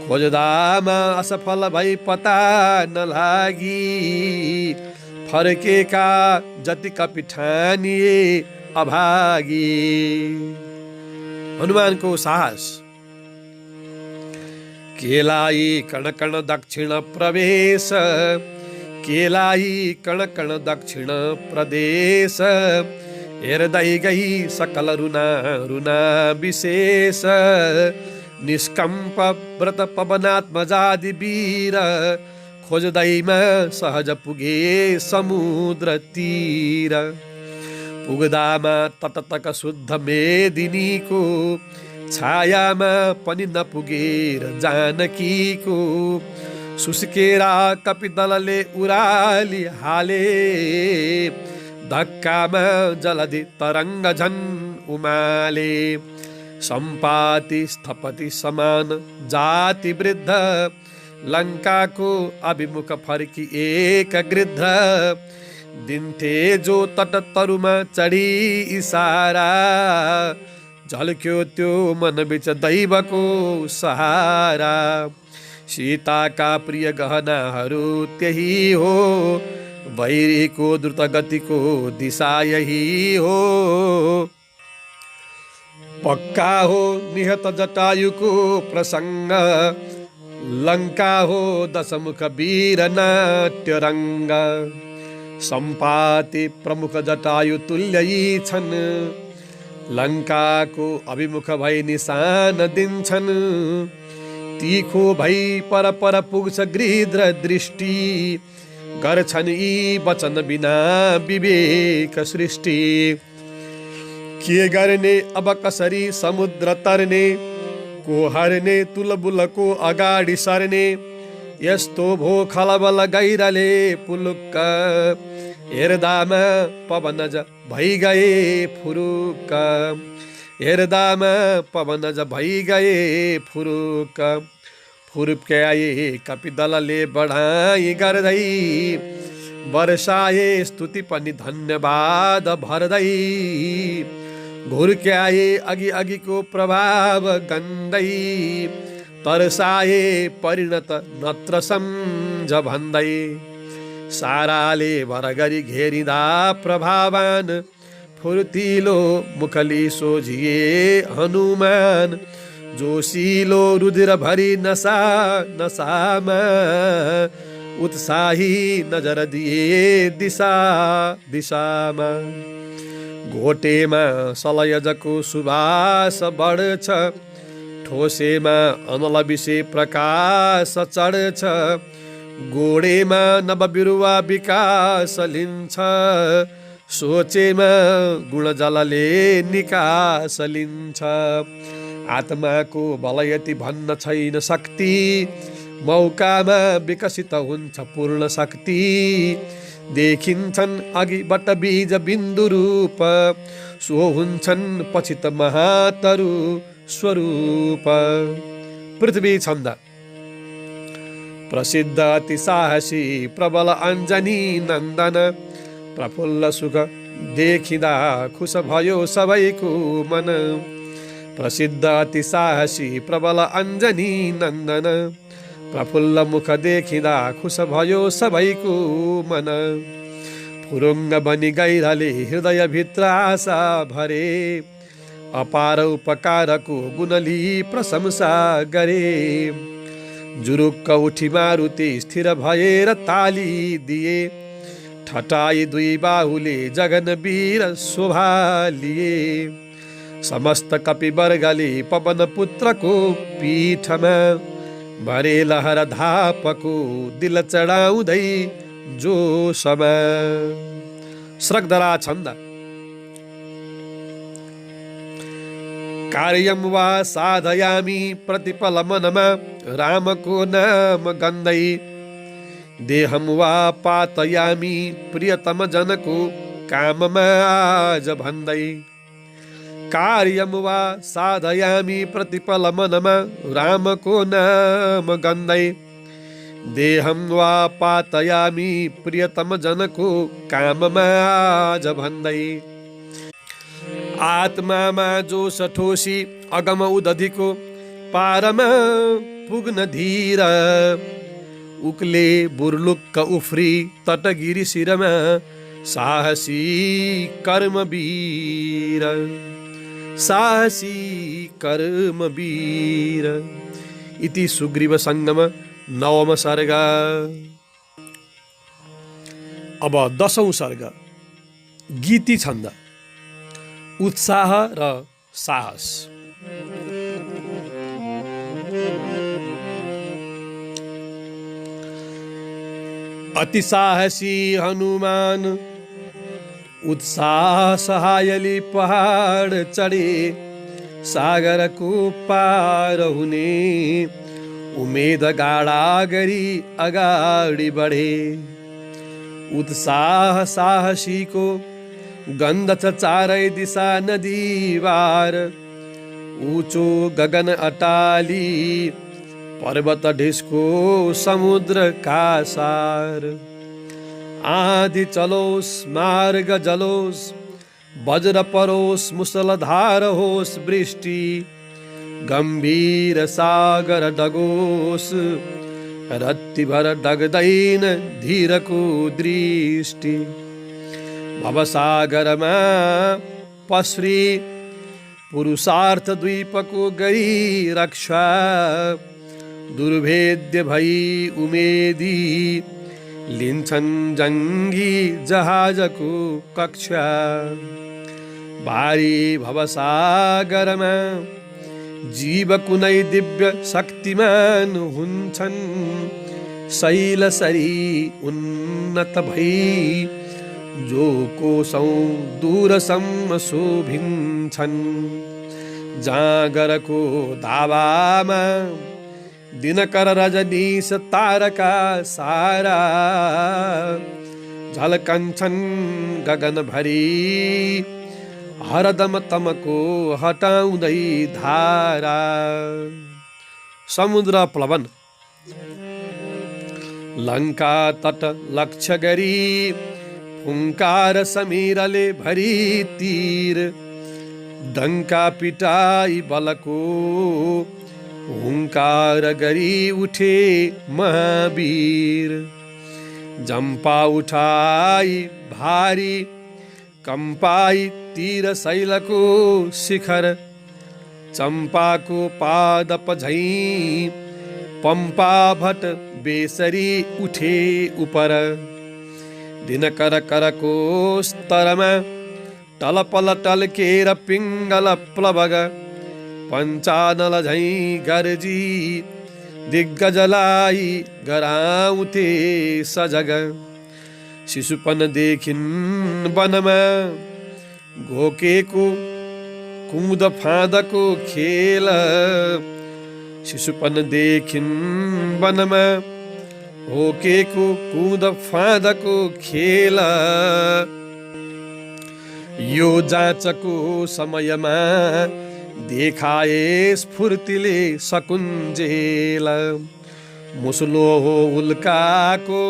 खोज्दामा असफल भई पता नलागी फर्केका जति कपि ठानिए अभागी। हनुमानको साहस। केलाई कण कण दक्षिण प्रवेश केलाई कण कण दक्षिण प्रदेश। हेर्दै गई सकल रुना रुना विशेष निष्कम्प व्रत पवनात्मजादि वीर खोज्दैमा सहज पुगे समुद्र तीर पुग्दामा तटतक शुद्ध मेदिनीको छायामा पनि नपुगेर जानकीको सुस्केरा कपिदलले उराली हाले धक्कामा जलधि तरङ्ग झन् उमाले सम्पाति स्थपति समान जाति वृद्ध लङ्काको अभिमुख फर्की एक गृद्ध दिन्थे जो तट तरुमा चढी इसारा झल्क्यो त्यो मनबिच दैवको सहारा सीताका प्रिय गहनाहरू त्यही हो वैरीको द्रुत गतिको दिशा यही हो पक्का हो निहत जटायुको प्रसङ्ग लङ्का हो दशमुख वीर नाट्य रङ्ग सम्पाति प्रमुख जटायु तुल्य यी छन् लङ्काको अभिमुख भई निशान दिन्छन् तीखो भई पर पर पुग्छ गृध्र दृष्टि गर्छन् यी वचन बिना विवेक सृष्टि के गर्ने अब कसरी समुद्र तर्ने को हर्ने तुलबुलको अगाडि सर्ने यस्तो भो खलबल गैरले पुलुक्क हेर्दामा पवनज भइ गए फुरुक्क हेर्दामा पवनज भइ गए फुरुक्क फुरुक्क आए कपिदलले बढाई गर्दै वर्षाए स्तुति पनि धन्यवाद भर्दै घुर्क्याए अघि अघिको प्रभाव गन्दै तरसाए परिणत नत्र सम्झ भन्दै साराले भरगरी घेरिँदा प्रभावान फुर्तिलो मुखली सोझिए हनुमान जोशीलो रुधिर भरी नसा नसामा उत्साही नजर दिए दिशा दिशामा घोटेमा सलयजको सुवास बढ्छ ठोसेमा अनलबिसे प्रकाश चढ्छ गोडेमा नवबिरुवा विकास लिन्छ सोचेमा गुणजलले निकास लिन्छ आत्माको बलयति भन्न छैन शक्ति मौकामा विकसित हुन्छ पूर्ण शक्ति देखिन्छन् अघिबाट बीज बिन्दु रूप सो हुन्छन् पछि त महातरु स्वरूप पृथ्वी छन्द प्रसिद्ध अति साहसी प्रबल अञ्जनी नन्दन प्रफुल्ल सुख देखिँदा खुश भयो सबैको मन प्रसिद्ध अति साहसी प्रबल अञ्जनी नन्दन प्रफुल्ल मुख देखिँदा खुश भयो सबैको मन फुरुङ्ग बनि गैरले हृदय भित्र आशा भरे अपार उपकारको गुणली प्रशंसा गरे जुरुक्क उठी मारुति स्थिर भएर ताली दिए ठटाई दुई बाहुले जगनवीर शोभा लिए समस्त कपिवर्गले पवन पुत्रको पीठमा भरे लहर धापको दिल चढाउँदै जोसमा श्रगधरा छन्द कार्यम वा साधयामि प्रतिपल मनमा रामको नाम गन्दै देहम वा पातयामि प्रियतम जनको काममा आज भन्दै कार्यम वा साधयामि प्रतिपल मनमा रामको नाम गन्दै देहम वा पातयामि प्रियतम जनको काममा आज भन्दै आत्मामा जोस ठोसी अगम उदधिको पारमा पुग्न धीर उक्ले बुर्लुक्क उफ्री तटगिरी शिरमा साहसी कर्मवीर साहसी कर्मवीर इति सुग्रीव संगम नवम सर्ग। अब 10औं सर्ग गीति छन्द उत्साह र साहस। अति साहसी हनुमान उत्साह सहायले पहाड चढे, सागरको पार हुने उमेद गाडा गरी अगाडि बढे। उत्साह साहसीको गन्ध छ चारै दिशा नदीवार, ऊँचो गगन अटाली पर्वत ढिस्को समुद्र का सार। आँधी चलोस् मार्ग जलोस्, वज्र परोस् मुसलधार होस् वृष्टि, गम्भीर सागर डगोस् रत्तिभर डग्दैन धीरको दृष्टि। भवसागरमा पस्री पुरुषार्थ द्वीपको गरी रक्षा, दुर्भेद्य भई उमेदी लिन्छन् जङ्गी जहाजको कक्षा। भारी भवसागरमा जीव कुनै दिव्य शक्तिमान हुन्छन्, शैलसरी उन्नत भई जो कोसौं दूरसम्म शोभिन्छन्। जागरको धावामा दिनकर रजनीश तारका सारा, झल्कन्छन् गगनभरि हरदम तमको हटाउँदै धारा। समुद्र प्लवन लङ्का तट लक्ष्य गरी, हुङ्कार समीरले भरी तीर, डङ्का पिटाई बलको हुङ्कार गरी उठे महावीर। जम्पा उठाई भारी कम्पाई तीर शैलको शिखर, चम्पाको पादप झैं पम्पा भट बेसरी उठे उपर। दिनकर करको स्तरमा टलपल टल्केर पिङ्गल प्लवग, पञ्चानल झैं गर्जी दिग्गजलाई गराउँथे सजग। शिशुपन देखिन् वनमा घोकेको कुँद फाँदको खेल, शिशुपन देखिन् वनमा घोकेको कुँद फाँदको खेल। यो जाँचको समयमा देखाए स्फूर्तिले सकुन्जेल, मुसलो हो उल्काको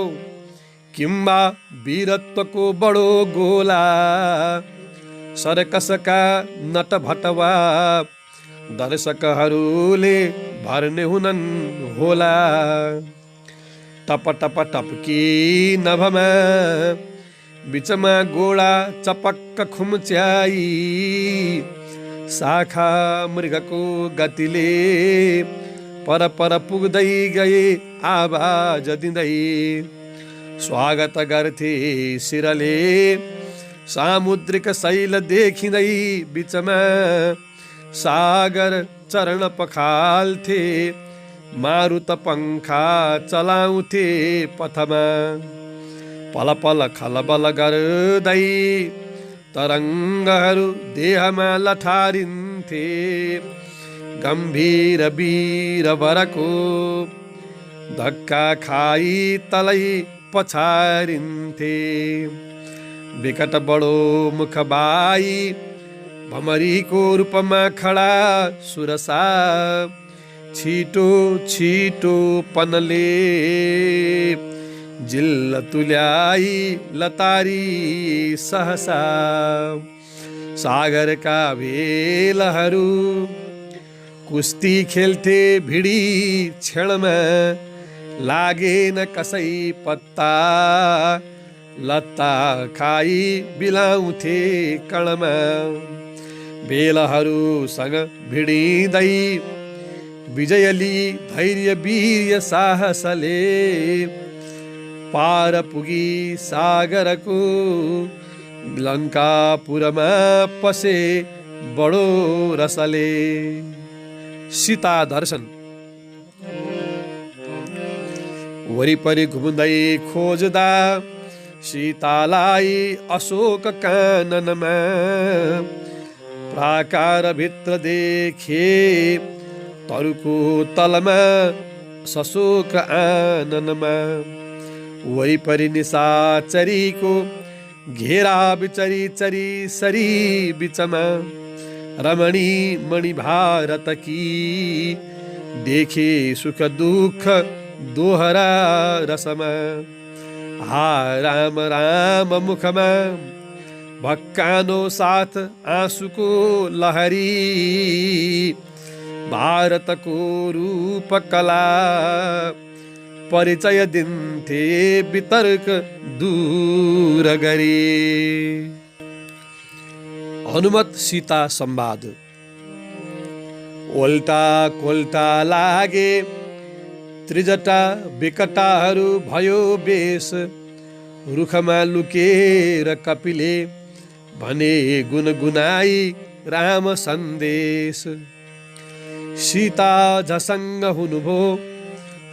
किम्बा वीरत्वको बडो गोला। सर्कसका नटभटवा दर्शकहरूले भर्ने हुनन् होला। टप टप टपकी नभमा बिचमा गोडा चपक्क खुम्च्याई, शाखा मृगको गतिले पर पर पुग्दै गए आवाज दिँदै। स्वागत गर्थे शिरले सामुद्रिक शैल देखिँदै, बिचमा सागर चरण पखाल्थे मारुत पंखा चलाउँथे पथमा। पल पल खलबल गर्दै तरङ्गहरू देहमा लठारिन्थे, गम्भीर वीरवरको धक्का खाई तलै पछारिन्थे। विकट बडो मुखबाई भमरीको रूपमा खडा सुरसा, छिटो छिटो पनले जिल्ल तुल्याई लतारी सहसा। सागरका भेलहरू कुस्ती खेल्थे भिडी छेडमा, लागेन कसै पत्ता लत्ता खाई बिलाउँथे कणमा। बेलहरूसँग भिडिँदै विजयली धैर्य वीर्य साहसले, पार पुगी सागरको लङ्कापुरमा पसे बडो रसले। सीता दर्शन वरिपरि घुम्दै खोज्दा सीतालाई अशोक काननमा प्राकार भित्र देखे तरुको तलमा सशोक आननमा वरिपरि निशाचरीको घेरा बिचरी चरी सरी बिचमा रमणी मणि भारत की देखे सुख दुख दोहरा रसमा हा राम राम मुखमा भक्कानो साथ आँसुको लहरी भारतको रूप कला परिचय दिन्थे वितर्क दूर गरी। हनुमत सीता संवाद। ओल्टा कोल्टा लागे त्रिजटा विकटाहरू भयो बेस रुखमा लुकेर कपिले भने गुनगुनाई राम सन्देश सीता झसङ्ग हुनुभो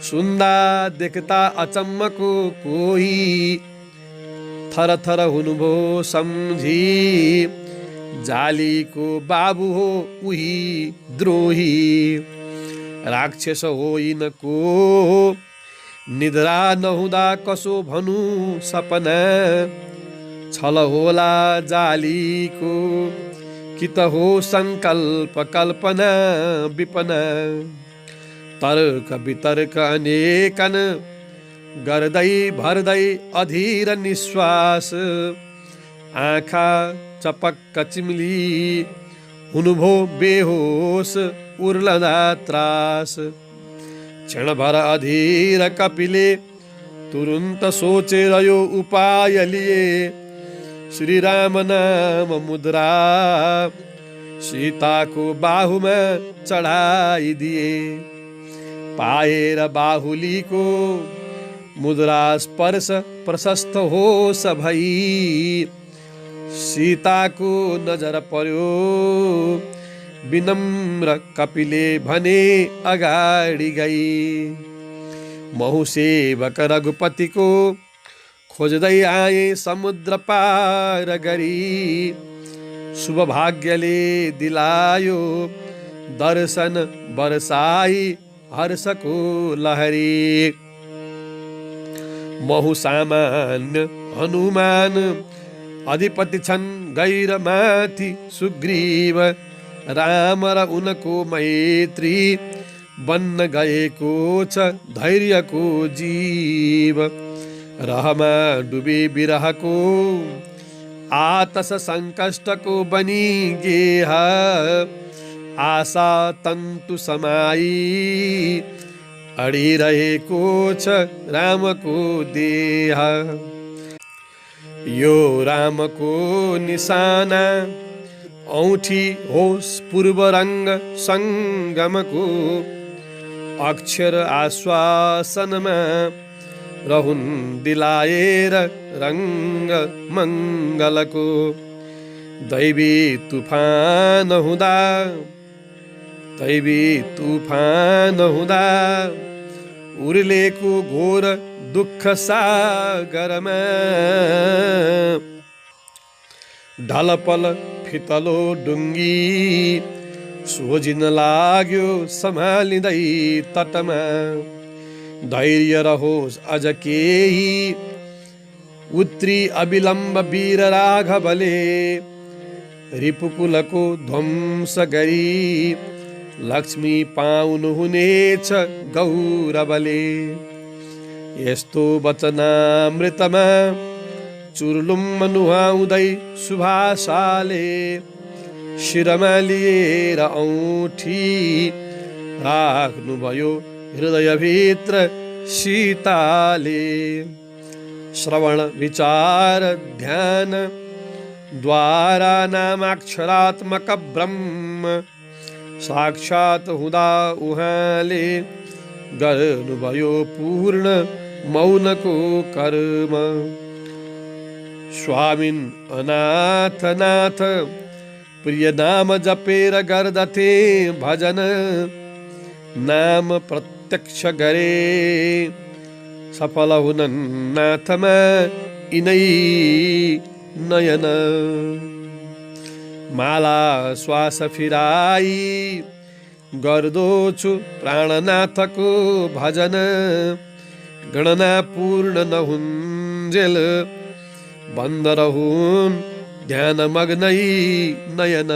सुन्दा देख्दा अचम्मको कोही थरथर हुनुभो सम्झी जालीको बाबु हो उही द्रोही राक्षस होइन को निद्रा नहुँदा कसो भनु सपना छल होला जालीको कि त हो संकल्प कल्पना विपना तर्क वितर्क अनेकन गर्दै भर्दै अधीर निश्वास आँखा चपक्क चिम्ली हुनुभो बेहोस उर्लदा त्रास क्षणभर अधीर कपिले तुरुन्त सोचेर यो उपाय लिए श्री राम नाम मुद्रा सीताको बाहुमा चढाइदिए पाएर बाहुलीको मुद्रा स्पर्श प्रशस्त होस भई सीताको नजर पर्यो विनम्र कपिले भने अगाडि गई महु सेवक रघुपतिको खोज्दै आए समुद्र पार गरी शुभ भाग्यले दिलायो दर्शन बरसाई हर्षको लहरी महु सामान्य हनुमान अधिपति छन् गैर माथि सुग्रीव राम र उनको मैत्री बन्न गएको छ धैर्यको जीव रहमा डुबे विरहको आतस संकष्टको बनी गेह आशा तन्तु समाई अडिरहेको छ रामको देह यो रामको निशाना औँठी होस् पूर्व रङ्ग सङ्गमको अक्षर आश्वासनमा रहुन् दिलाएर रङ्ग मङ्गलको दैवी तुफान हुँदा उर्लेको घोर दुःख सागरमा ढलपल फितलो डुङ्गी सोझिन लाग्यो सम्हालिँदै तटमा धैर्य रहोस् अझ केही उत्तरी अविलम्ब वीर राघवले रिपुकुलको ध्वंस गरी लक्ष्मी पाउनुहुनेछ गौरवले यस्तो वचनामृतमा चुर्लुम्म नुहाउँदै सुभाषाले शिरमा लिएर औँठी राख्नुभयो हृदयभित्र सीताले श्रवण विचार ध्यान द्वारा नामाक्षरात्मक ब्रह्म साक्षात् हुँदा उहाँले गर्नुभयो पूर्ण मौनको कर्म स्वामिन अनाथनाथ प्रिय नाम जपेर गर्दथे भजन नाम प्रत्यक्ष गरे सफल हुनन् नाथमा यिनै नयन। माला श्वास फिराई गर्दो छु प्राणनाथको भजन। गणना पूर्ण नहुन्जेल बन्द रहुन् ध्यान मग्नै नयन।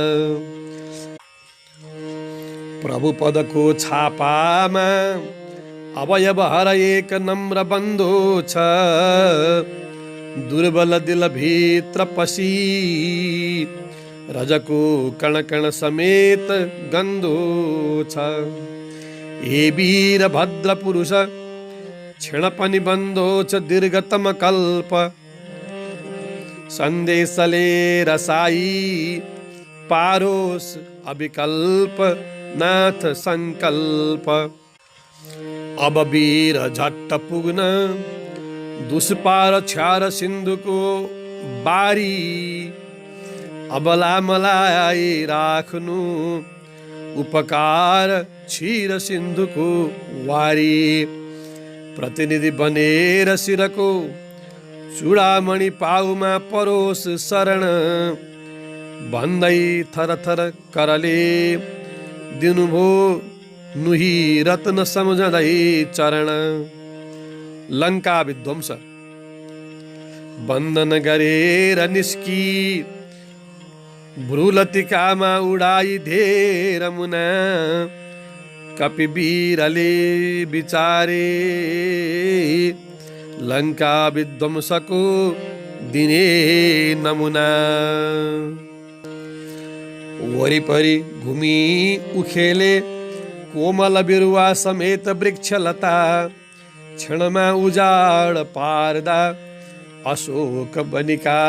प्रभु पदको छापामा अवयव हराएक नम्र बन्धु छ। दुर्बल दिल भित्र पसी रजको कण कण समेत गन्धो छ। हे वीर भद्र पुरुष क्षण पनि बन्धो छ दीर्घतम कल्प। सन्देशले रसाई पारोस अविकल्प नाथ संकल्प। अब वीर झट्ट पुग्न दुष्पार छ्यार सिन्धुको बारी। अबला मलाई राख्नु उपकार क्षीर सिन्धुको वारी। प्रतिनिधि बनेर शिरको चूडामणि पाउमा परोस शरण। भन्दै थरथर करले दिनुभो नुही रत्न सम्झँदै चरण। लङ्का विध्वंस बन्दन गरेर निस्की भ्रुलतिकामा उडाई धेर मुना। कपिवीरले विचारे लङ्का विध्वंसको दिने नमुना। वरिपरि घुमी उखेले कोमल बिरुवा समेत वृक्षलता। क्षणमा उजाड पार्दा अशोक बनिका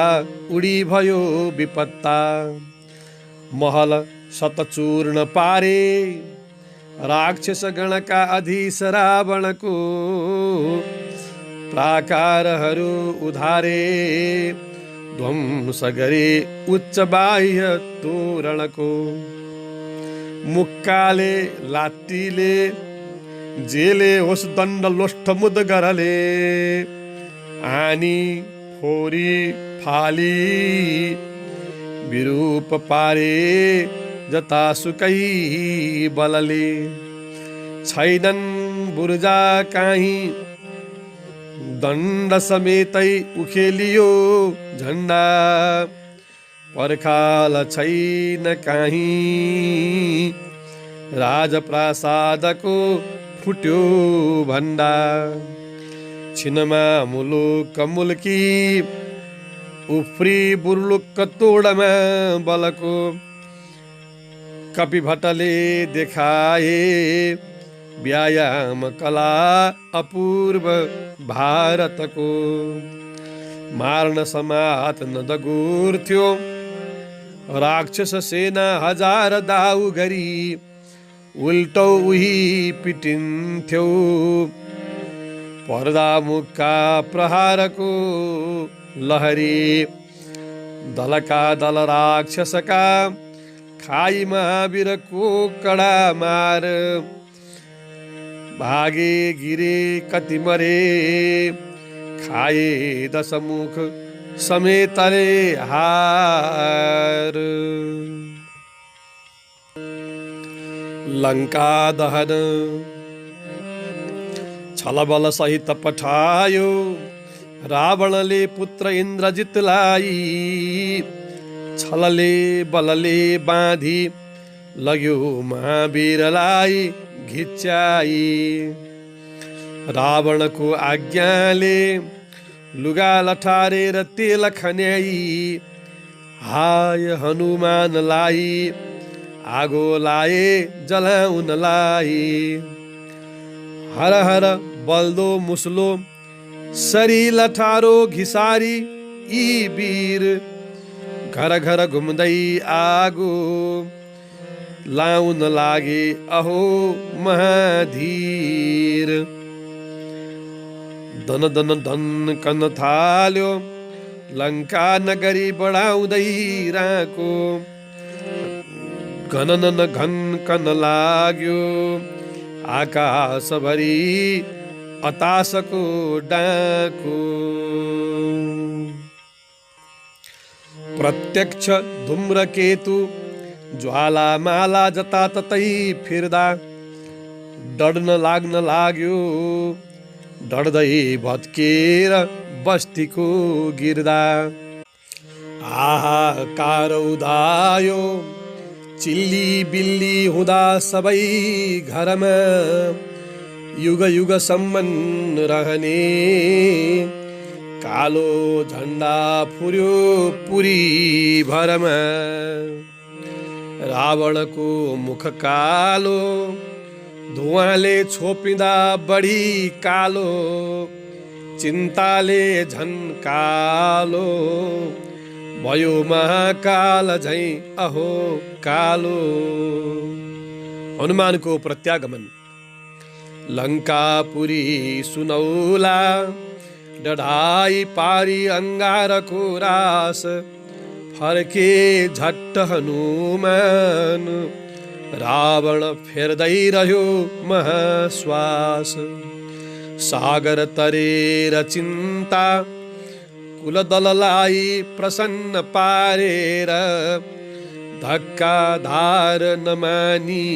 उडी भयो विपत्ता। महल शतचूर्ण पारे राक्षस गणका अधीश रावणको। प्राकारहरू उधारे ध्वंस गरे उच्च बाह्य तोरणको। मुक्काले लात्तीले जेले होस् दण्ड लोष्ठ मुदगरले। आनी फोरी फाली विरूप पारे जतासुकै बलले। छैनन् बुर्जा काहीँ दण्ड समेतै उखेलियो झण्डा। पर्खाल छैन काहीँ राजप्रासादको फुट्यो भण्डा। छिनमा मुलुक मुल्की उफ्री बुर्लुक्क तोडमा बलको। कपिभट्टले देखाए व्यायाम कला अपूर्व भारतको। मार्न समात नदगुर थियो राक्षस सेना हजार दाउ गरी। उल्टो उही पिटिन्थ्यो पर्दा मुक्का प्रहारको लहरी। दलका दल राक्षसका खाई महावीरको कडा मार। भागे गिरे कति मरे खाए दशमुख समेतले हार। लङ्का दहन छलबल सहित पठायो रावणले पुत्र इन्द्रजितलाई। छलले बलले बाँधी लग्यो महावीरलाई घिच्याई। रावणको आज्ञाले लुगा लठारेर तेल खन्याई। हाय हनुमानलाई आगो लाए जलाउनलाई। हर हर बल्दो मुसलो सरी लठारो घिसारी यी वीर। घर घर घुम्दै आगो लाउन लागे अहो महाधीर। दन दन दन कन थाल्यो लङ्का नगरी बढाउँदै राको। घनन घन कन लाग्यो आकाशभरि अतासको डाँको। प्रत्यक्ष धूम्रकेतु ज्वालामाला जताततै फिर्दा डढ्न लाग्न लाग्यो, डढ्दै भत्केर बस्तीको गिर्दा। हाहाकार उदायो चिल्ली बिल्ली हुँदा सबै घरमा, युग युगसम्म रहने कालो झण्डा फुर्यो पुरी भरमा। रावणको मुख कालो धुवाले छोपिँदा बढी कालो, चिन्ताले झन् कालो भयो महाकाल झैं अहो कालो। हनुमानको प्रत्यागमन। लङ्कापुरी सुनौला डढाई पारी अङ्गारको रास, फर्के झट्ट हनुमान रावण फेर्दै रह्यो महाश्वास। सागर तरेर चिन्ता कुलदललाई प्रसन्न पारेर, धक्का धार नमानी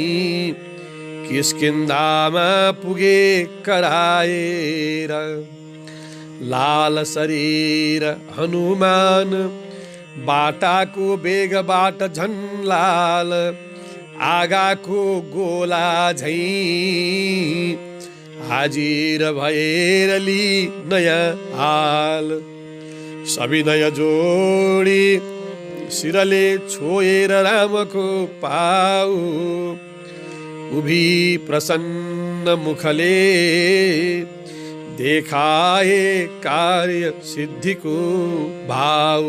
किष्किन्धामा पुगे कराएर। लाल शरीर हनुमान बाटाको बेगबाट झन् लाल, आगाको गोला झैं हाजिर भएर लि नयाँ हाल। सविनय जोडी शिरले छोएर रामको पाउ, उभी प्रसन्न मुखले देखाए कार्य सिद्धिको भाव।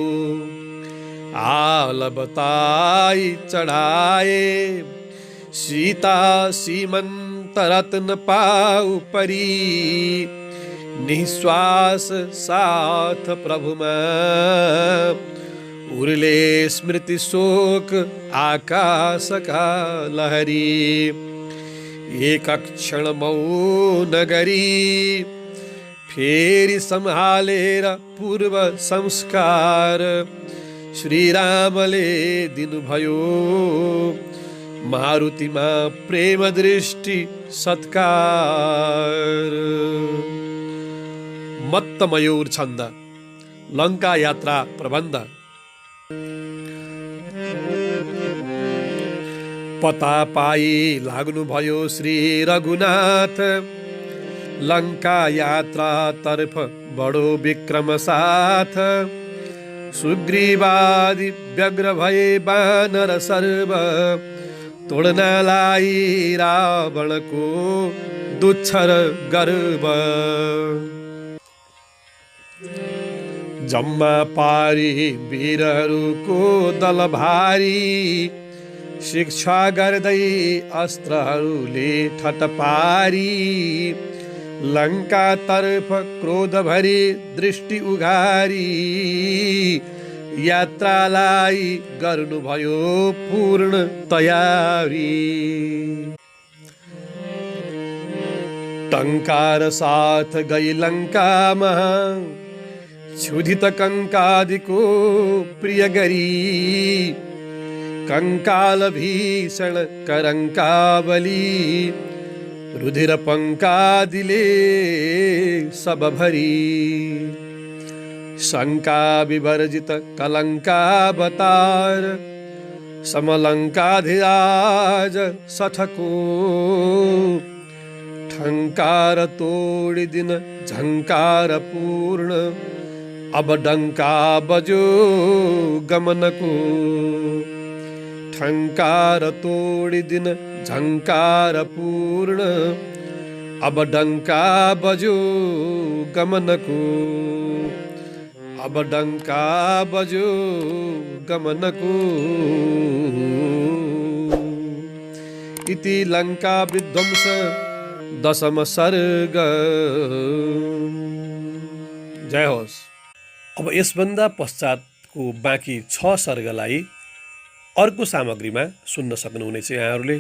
आल बताई चढाए सीता सीमन्त रत्न पाउ परी, निश्वास साथ प्रभुमा उर्ले स्मृति शोक आकाशका लहरी। एक क्षण मौन गरी फेरि सम्हालेर पूर्व संस्कार, श्रीरामले दिनुभयो मारुतिमा प्रेम दृष्टि सत्कार। मत्त मयूर छन्द। लङ्का यात्रा प्रबन्ध। पता पाई लाग्नुभयो श्री रघुनाथ, लङ्का यात्रा तर्फ बडो विक्रम साथ। सुग्रीवादि व्यग्र भए बानर सर्व, तोड्नलाई रावणको दुच्छर गर्व। जम्मा पारी वीरहरूको दल भारी, शिक्षा गर्दै अस्त्रहरूले ठट पारी। लङ्का तर्फ क्रोध भरी दृष्टि उघारी, यात्रालाई गर्नुभयो पूर्ण तयारी। टङ्कार साथ गई लङ्कामा, क्षुधित कङ्कादिको प्रिय गरी। कंकाल भीषण करंकावली, रुधिर पंकादिले सब भरी। शंका विवर्जित कलंकावतार, समलंकाधिराज सठको। ठंकार तोड़ दिन झंकार पूर्ण, अब डंका बजो गमन को। ठंकार तोड़ दिन झंकार पूर्ण, अब डंका बजो गमन को। अब डंका बजो गमन को। इति लंका विध्वंस दशम सर्ग। जय होस्। अब यसभन्दा पश्चातको बाँकी 6 सर्गलाई अर्को सामग्रीमा सुन्न सक्नुहुनेछ यहाँहरूले।